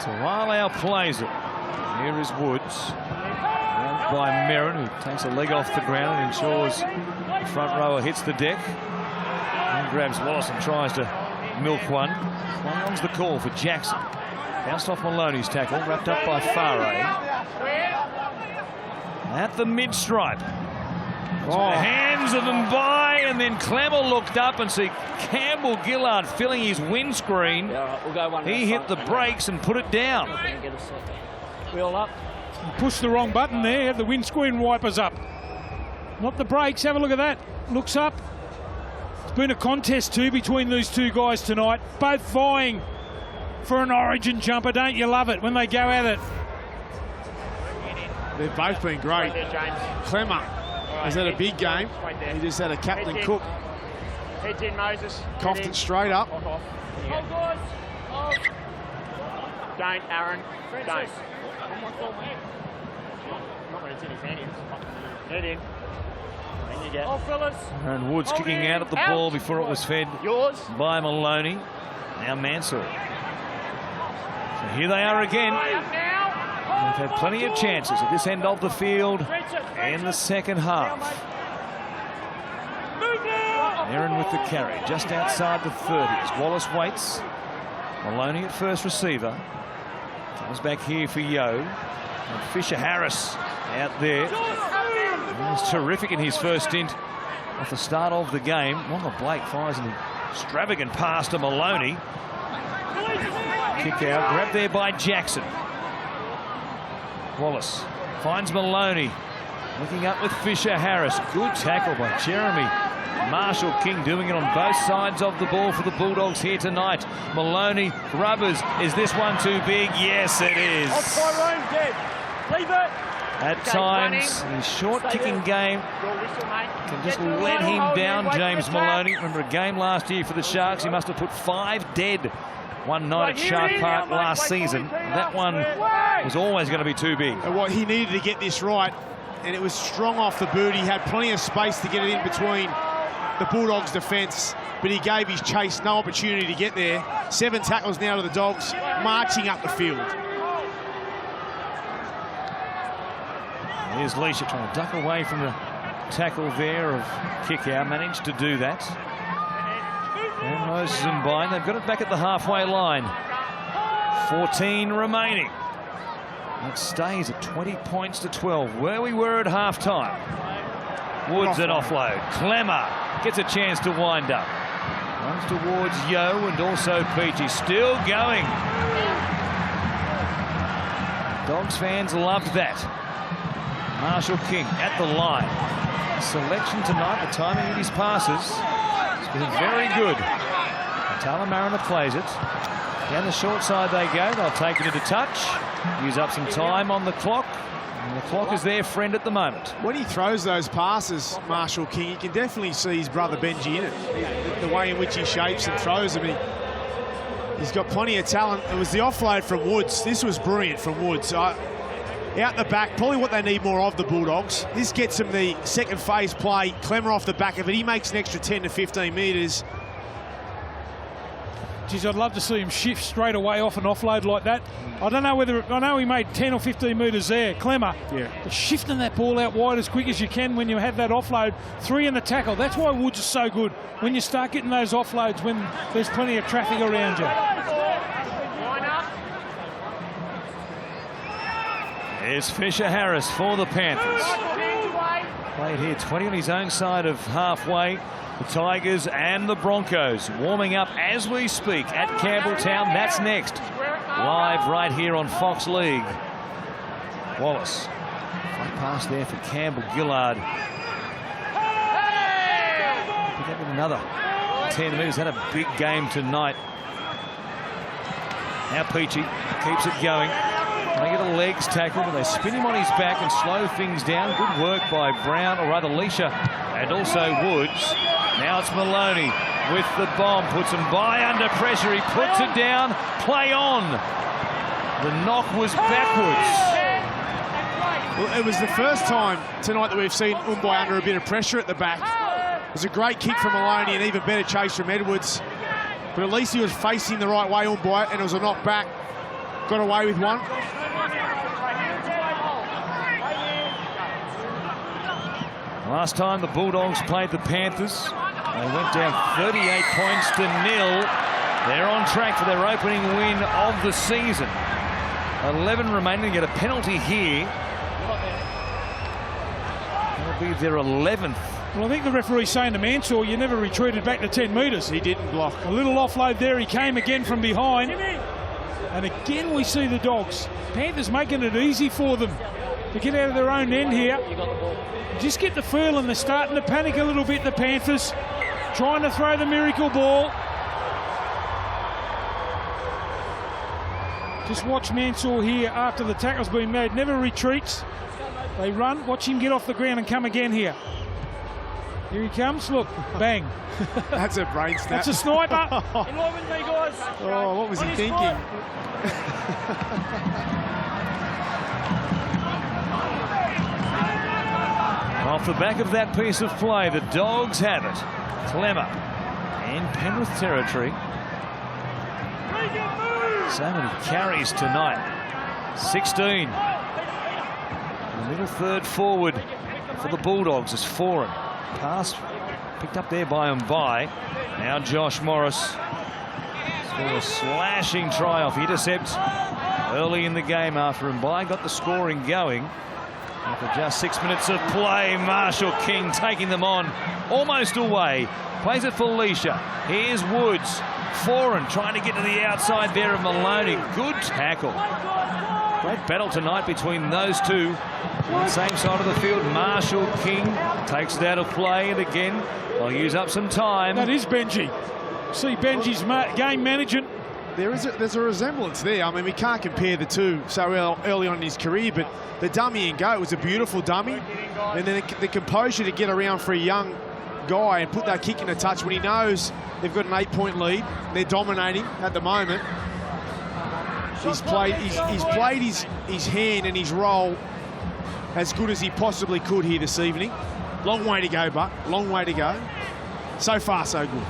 So Walau plays it. Here is Woods. By Merrin, who takes a leg off the ground and ensures the front rower hits the deck. And grabs Wallace and tries to milk one. One's the call for Jackson. Bounced off Maloney's tackle, wrapped up by Faray. At the mid-stripe. The hands of Mbai, and then Clemmer looked up and see Campbell Gillard filling his windscreen. He hit the brakes and put it down. Wheel up. Pushed the wrong button there. Have the windscreen wipers up. Not the brakes. Have a look at that. Looks up. It's been a contest too between these two guys tonight. Both vying for an origin jumper. Don't you love it when they go at it? They've both been great. Clemmer has had a big game. He just had a Captain Cook. Heads in, Moses. Coughed it straight up. Don't, Aaron. Don't. Not when it's in his hand. Head in. And you get. And Woods kicking out at the ball before it was fed by Maloney. Now Mansour. So here they are again. They've had plenty of chances at this end of the field in the second half. Aaron with the carry just outside the 30s. Wallace waits. Maloney at first receiver. Comes back here for Yo. And Fisher Harris out there. He was terrific in his first stint at the start of the game. Wonga Blake fires an extravagant pass to Maloney. Kick out, grabbed there by Jackson. Wallace finds Maloney. Looking up with Fisher Harris. Good tackle by Jeremy Marshall King doing it on both sides of the ball for the Bulldogs here tonight. Maloney, rubbers. Is this one too big? Yes, it is. Leave it. At times, his short kicking game can just let him down, James Maloney. Remember a game last year for the Sharks. He must have put 5 dead one night at Shark Park last season. That one was always going to be too big. And what he needed to get this right, and it was strong off the boot. He had plenty of space to get it in between the Bulldogs' defence, but he gave his chase no opportunity to get there. 7 tackles now to the Dogs, marching up the field. Here's Leisha trying to duck away from the tackle there of kick-out. Managed to do that. And Moses and Bine, they've got it back at the halfway line. 14 remaining. It stays at 20 points to 12, where we were at half-time. Woods an offload. Clemmer gets a chance to wind up. Runs towards Yo and also Peachy. Still going. Dogs fans loved that. Marshall King at the line. Selection tonight, the timing of his passes has been very good. Tala Mariner plays it. Down the short side they go. They'll take it into touch. Use up some time on the clock. And the clock is their friend at the moment. When he throws those passes, Marshall King, you can definitely see his brother Benji in it. The way in which he shapes and throws them. He's got plenty of talent. It was the offload from Woods. This was brilliant from Woods. Out the back, probably what they need more of, the Bulldogs. This gets them the second phase play. Clemmer off the back of it. He makes an extra 10 to 15 metres. Geez, I'd love to see him shift straight away off an offload like that. I don't know whether... I know he made 10 or 15 metres there, Clemmer. Yeah. But shifting that ball out wide as quick as you can when you have that offload. 3 in the tackle. That's why Woods is so good. When you start getting those offloads when there's plenty of traffic around you. There's Fisher Harris for the Panthers. Played here 20 on his own side of halfway. The Tigers and the Broncos warming up as we speak at Campbelltown. That's next. Live right here on Fox League. Wallace. Front pass there for Campbell Gillard. Pick up in another 10 metres. Had a big game tonight. Now Peachy keeps it going. They get a legs tackle, but they spin him on his back and slow things down. Good work by Brown, or rather Leisha, and also Woods. Now it's Maloney with the bomb, puts him by under pressure. He puts it down, play on. The knock was backwards. Well, it was the first time tonight that we've seen Umbai under a bit of pressure at the back. It was a great kick from Maloney and even better chase from Edwards. But at least he was facing the right way, Umbai, and it was a knock back. Got away with one. Last time the Bulldogs played the Panthers, they went down 38 points to 0. They're on track for their opening win of the season. 11 remaining. They get a penalty here. That'll be their 11th. Well, I think the referee's saying to Mansour, you never retreated back to 10 metres. He didn't block. A little offload there. He came again from behind. And again, we see the Dogs. Panthers making it easy for them to get out of their own end here. Just get the feel, and they're starting to panic a little bit, the Panthers. Trying to throw the miracle ball. Just watch Mansour here after the tackle's been made. Never retreats. They run. Watch him get off the ground and come again here. Here he comes. Look, bang. That's a brain snap. That's a sniper. Oh, what was he thinking? Off the back of that piece of play, the Dogs have it. Clemmer in Penrith territory. So many carries tonight. 16. The middle third forward for the Bulldogs is Foran. Pass picked up there by Mbai. Now Josh Morris scored a slashing try off intercept early in the game after Mbai got the scoring going. After just 6 minutes of play, Marshall King taking them on almost away. Plays it for Leisha. Here's Woods. Foran trying to get to the outside there of Maloney. Good tackle. Great battle tonight between those two. On the same side of the field, Marshall King takes it out of play, and again, they'll use up some time. That is Benji. See Benji's game management. There's a resemblance there. I mean, we can't compare the two so early on in his career, but the dummy and go, it was a beautiful dummy. And then the composure to get around for a young guy and put that kick in a touch when he knows they've got an 8-point lead. They're dominating at the moment. He's played his hand and his role as good as he possibly could here this evening. Long way to go, Buck. Long way to go. So far, so good.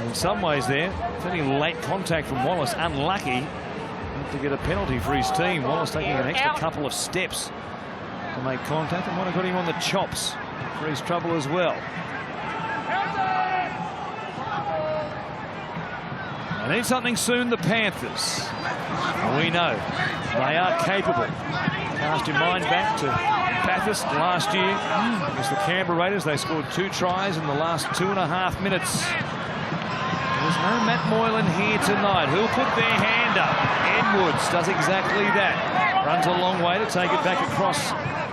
In some ways there, very late contact from Wallace. Unlucky to get a penalty for his team. Wallace taking an extra couple of steps to make contact, and might have got him on the chops for his trouble as well. They need something soon, the Panthers. We know they are capable. Cast your mind back to Bathurst last year against the Canberra Raiders. They scored 2 tries in the last 2.5 minutes. There's no Matt Moylan here tonight. Who'll put their hand up? Edwards does exactly that. Runs a long way to take it back across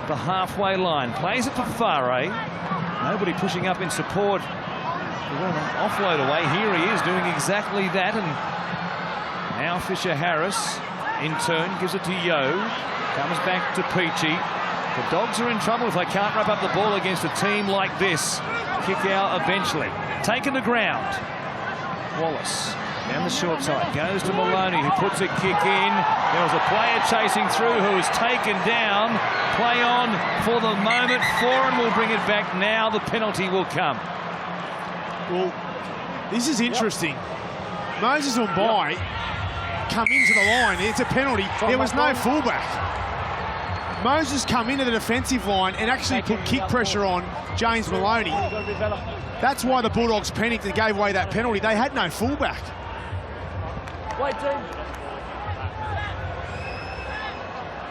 the halfway line. Plays it to Farre. Nobody pushing up in support. Offload away. Here he is doing exactly that. And now Fisher-Harris in turn gives it to Yo. Comes back to Peachy. The Dogs are in trouble if they can't wrap up the ball against a team like this. Kick out eventually. Taken to ground. Wallace down the short side, goes to Maloney, who puts a kick in. There was a player chasing through who was taken down. Play on for the moment. Foran will bring it back now. The penalty will come. Well, this is interesting. Moses Umbai come into the line. It's a penalty. There was no fullback. Moses come into the defensive line and actually put kick pressure on James Maloney. That's why the Bulldogs panicked and gave away that penalty. They had no fullback.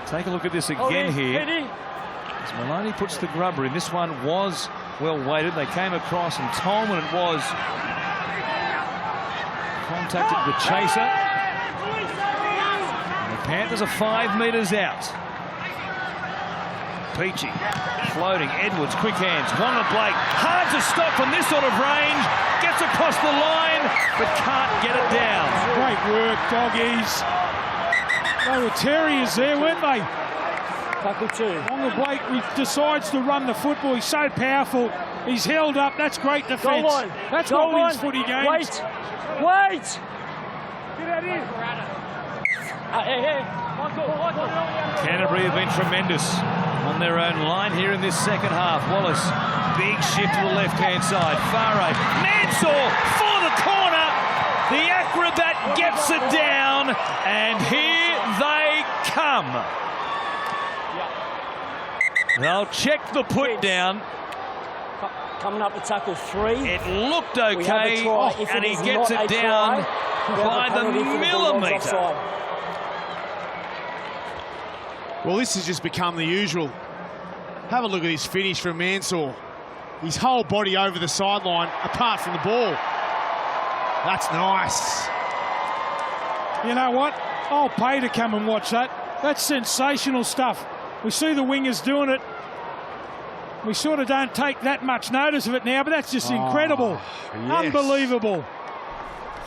Take a look at this again here. As Maloney puts the grubber in. This one was well weighted. They came across, and Tolman it was contacted the chaser. And the Panthers are 5 metres out. Peachy floating. Edwards, quick hands. Wanda Blake, hard to stop from this sort of range. Gets across the line, but can't get it down. Great work, Doggies. They were terriers there, weren't they? Tackle 2. Wanda Blake decides to run the football. He's so powerful. He's held up. That's great defence. That's what wins footy games. Wait! Get out here. Canterbury have been tremendous on their own line here in this second half. Wallace, big shift to the left-hand side. Farre, Mansour for the corner. The acrobat gets it down, and here they come. They'll check the put down. Coming up to tackle 3. It looked okay, and he gets it down by the millimetre. Well, this has just become the usual. Have a look at his finish from Mansour. His whole body over the sideline, apart from the ball. That's nice. You know what? I'll pay to come and watch that. That's sensational stuff. We see the wingers doing it. We sort of don't take that much notice of it now, but that's just incredible. Yes. Unbelievable.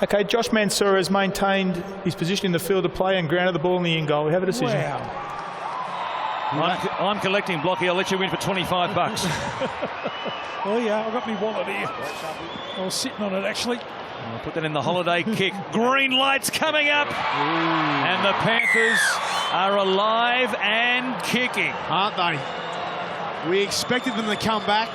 Okay, Josh Mansour has maintained his position in the field of play and grounded the ball in the in goal. We have a decision. Wow. I'm collecting, Blocky. I'll let you win for $25. Oh yeah, I've got my wallet here. I was sitting on it actually. I'll put that in the holiday kick. Green lights coming up. And the Panthers are alive and kicking. Aren't they? We expected them to come back.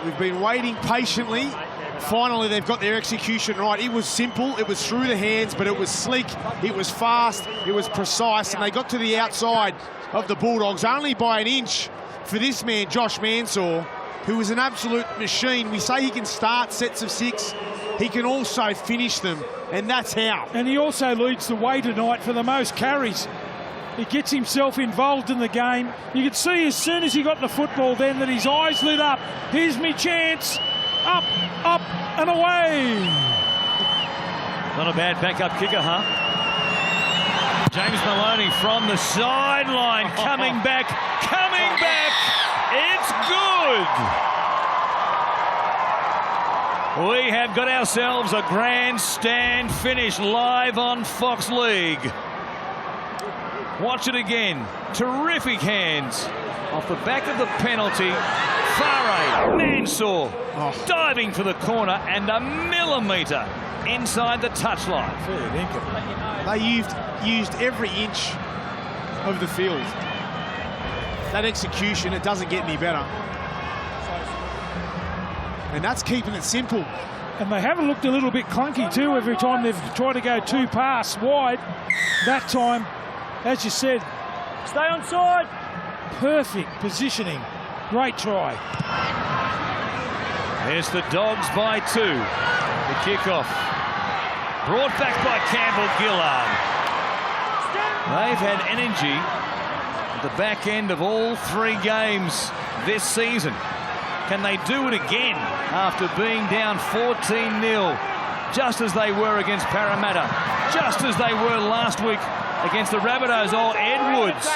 We've been waiting patiently. Finally, they've got their execution right. It was simple, it was through the hands, but it was slick, it was fast, it was precise, and they got to the outside of the Bulldogs only by an inch for this man, Josh Mansour, who is an absolute machine. We say he can start sets of 6. He can also finish them, and that's how. And he also leads the way tonight for the most carries. He gets himself involved in the game. You could see as soon as he got the football then that his eyes lit up. Here's me chance. Up, up, and away. Not a bad backup kicker, huh? James Maloney from the sideline, coming back. It's good. We have got ourselves a grandstand finish live on Fox League. Watch it again. Terrific hands off the back of the penalty. Farah Mansour diving for the corner and a millimetre inside the touchline. They used every inch of the field. That execution, it doesn't get any better. And that's keeping it simple. And they haven't looked a little bit clunky too every time they've tried to go 2 pass wide. That time, as you said, Stay on side. Perfect positioning. Great try. There's the Dogs by 2. The kickoff. Brought back by Campbell-Gillard. They've had energy at the back end of all 3 games this season. Can they do it again after being down 14-0, just as they were against Parramatta, just as they were last week against the Rabbitohs? Oh, Edwards.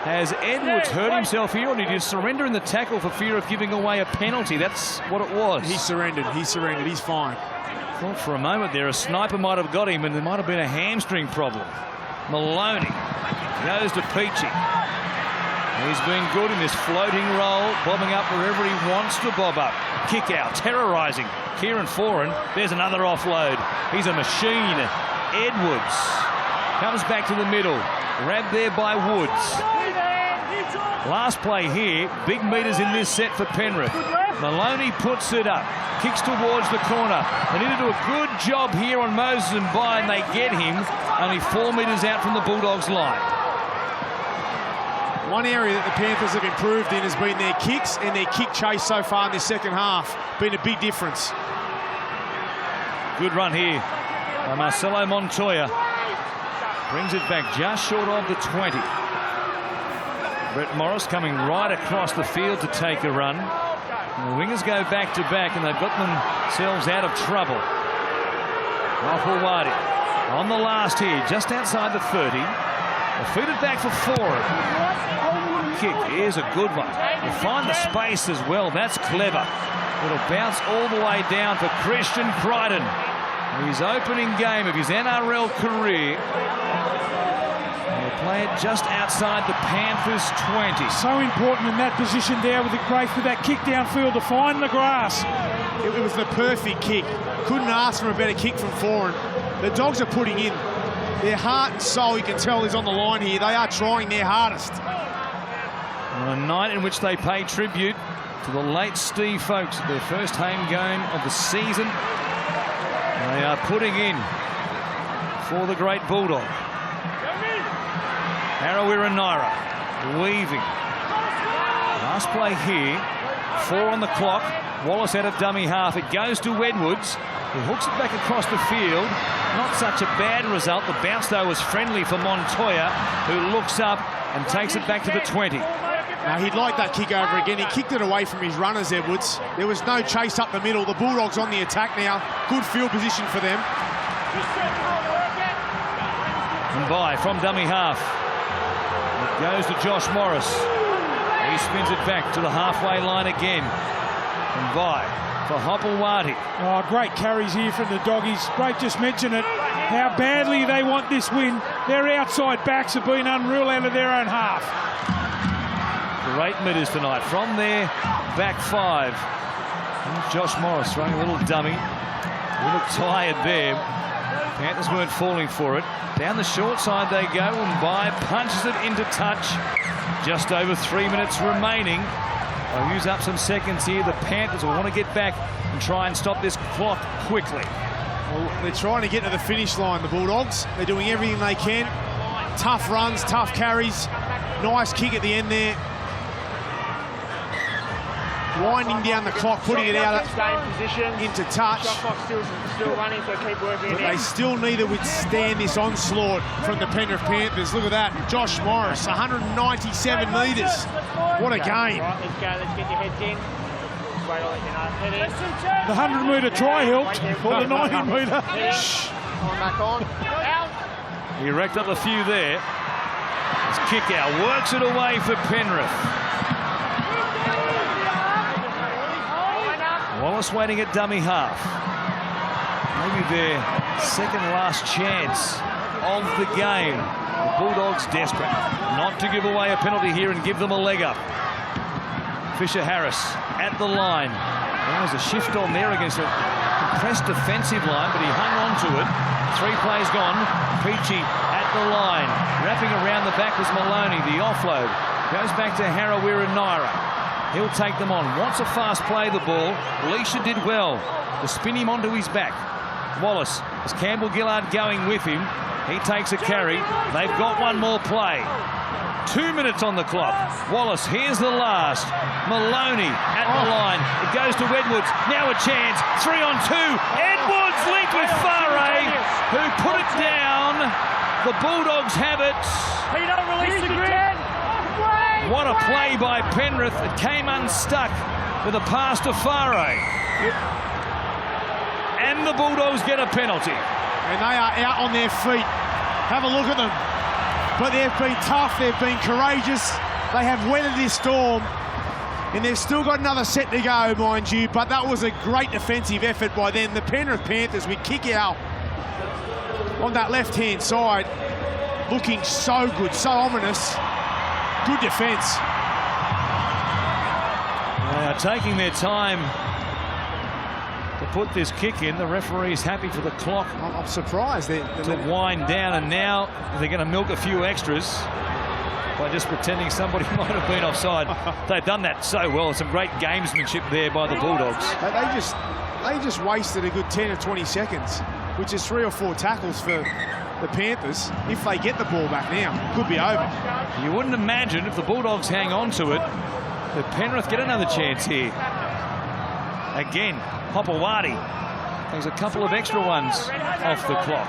Has Edwards hurt himself here, or did he surrender in the tackle for fear of giving away a penalty? That's what it was. He surrendered. He's fine. Thought for a moment there a sniper might have got him and there might have been a hamstring problem. Maloney goes to Peachy. He's been good in this floating role, bobbing up wherever he wants to bob up. Kick out, terrorising Kieran Foran. There's another offload. He's a machine. Edwards comes back to the middle. Grabbed there by Woods. Last play here. Big meters in this set for Penrith. Maloney puts it up. Kicks towards the corner. They need to do a good job here on Moses and By, and they get him only 4 metres out from the Bulldogs line. One area that the Panthers have improved in has been their kicks and their kick chase so far in this second half. Been a big difference. Good run here by Marcelo Montoya. Brings it back just short of the 20. Brett Morris coming right across the field to take a run. And the wingers go back to back and they've got themselves out of trouble. Rapawadi on the last here, just outside the 30. They'll feed it back for 4. Kick, here's a good one. They'll find the space as well. That's clever. It'll bounce all the way down for Christian Crichton. His opening game of his NRL career. They'll play it just outside the Panthers 20. So important in that position there with that kick downfield to find the grass. It was the perfect kick. Couldn't ask for a better kick from Foran. The Dogs are putting in their heart and soul, you can tell, is on the line here. They are trying their hardest. On a night in which they pay tribute to the late Steve Folkes, their first home game of the season. They are putting in for the great Bulldog. Harawira Naira weaving. Last play here. 4 on the clock. Wallace out of dummy half. It goes to Edwards, who hooks it back across the field. Not such a bad result. The bounce, though, was friendly for Montoya, who looks up and takes it back to the 20. Now, he'd like that kick over again. He kicked it away from his runners, Edwards. There was no chase up the middle. The Bulldogs on the attack now. Good field position for them. And By from dummy half. It goes to Josh Morris. He spins it back to the halfway line again. And By for Hopewadi. Oh, great carries here from the Doggies. Great, just mention it, how badly they want this win. Their outside backs have been unreal out of their own half. Great midders tonight from their back 5. And Josh Morris throwing a little dummy. He looked tired there. Panthers weren't falling for it. Down the short side they go, and By punches it into touch. Just over 3 minutes remaining. They'll use up some seconds here. The Panthers will want to get back and try and stop this clock quickly. Well, they're trying to get to the finish line, the Bulldogs. They're doing everything they can. Tough runs, tough carries. Nice kick at the end there. Winding down the clock, putting it out into touch. But they still need to withstand this onslaught from the Penrith Panthers. Look at that. Josh Morris, 197 metres. What a game. Let's go, let's get your heads in. The 100-metre try helped, or the 90-metre. Back on. Out. He racked up a few there. His kick out works it away for Penrith. Wallace waiting at dummy half. Maybe their second last chance of the game. The Bulldogs desperate not to give away a penalty here and give them a leg up. Fisher-Harris at the line. There was a shift on there against a compressed defensive line, but he hung on to it. 3 plays gone. Peachy at the line. Wrapping around the back was Maloney. The offload goes back to Harawira Naira. He'll take them on. Wants a fast play the ball. Leisha did well to spin him onto his back. Wallace, as Campbell Gillard going with him. He takes a carry. They've got one more play. 2 minutes on the clock. Wallace, here's the last. Maloney at the line. It goes to Edwards. Now a chance. 3 on 2. Edwards linked with Farre, who put it down. The Bulldogs have it. He don't release the grid. What a play by Penrith. It came unstuck with a pass to Farre. And the Bulldogs get a penalty. And they are out on their feet. Have a look at them. But they've been tough, they've been courageous. They have weathered this storm. And they've still got another set to go, mind you. But that was a great defensive effort by them. The Penrith Panthers with kick out on that left-hand side. Looking so good, so ominous. Good defence. They are taking their time to put this kick in. The referee's happy for the clock. I'm surprised to wind down, and now they're going to milk a few extras by just pretending somebody might have been offside. They've done that so well. Some great gamesmanship there by the Bulldogs. They just wasted a good 10 or 20 seconds, which is 3 or 4 tackles for the Panthers. If they get the ball back now, it could be over. You wouldn't imagine if the Bulldogs hang on to it that Penrith get another chance here. Again, Hopewadi takes a couple of extra ones off the clock.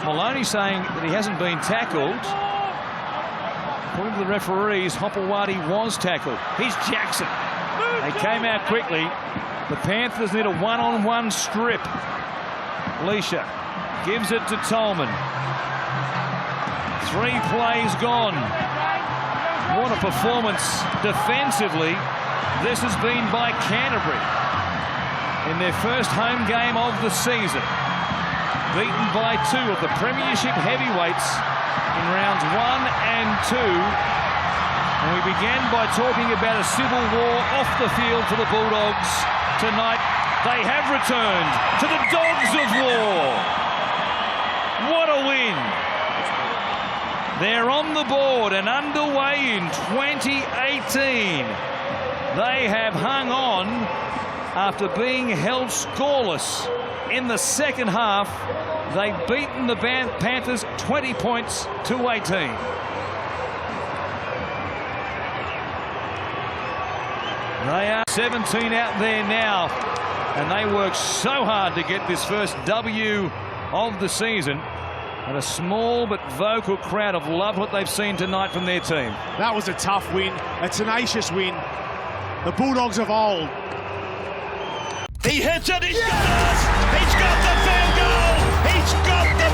Maloney saying that he hasn't been tackled. According to the referees, Hopewadi was tackled. Here's Jackson. They came out quickly. The Panthers need a one-on-one strip. Leisha gives it to Tolman. 3 plays gone. What a performance defensively this has been by Canterbury in their first home game of the season. Beaten by 2 of the Premiership heavyweights in rounds 1 and 2. And we began by talking about a civil war off the field for the Bulldogs. Tonight, they have returned to the Dogs of War. What a win. They're on the board and underway in 2018. They have hung on after being held scoreless in the second half. They've beaten the Panthers 20 points to 18. They are 17 out there now, and they worked so hard to get this first W of the season. And a small but vocal crowd have loved what they've seen tonight from their team. That was a tough win, a tenacious win. The Bulldogs of old. He hits it, he's got it! He's got the field goal! He's got the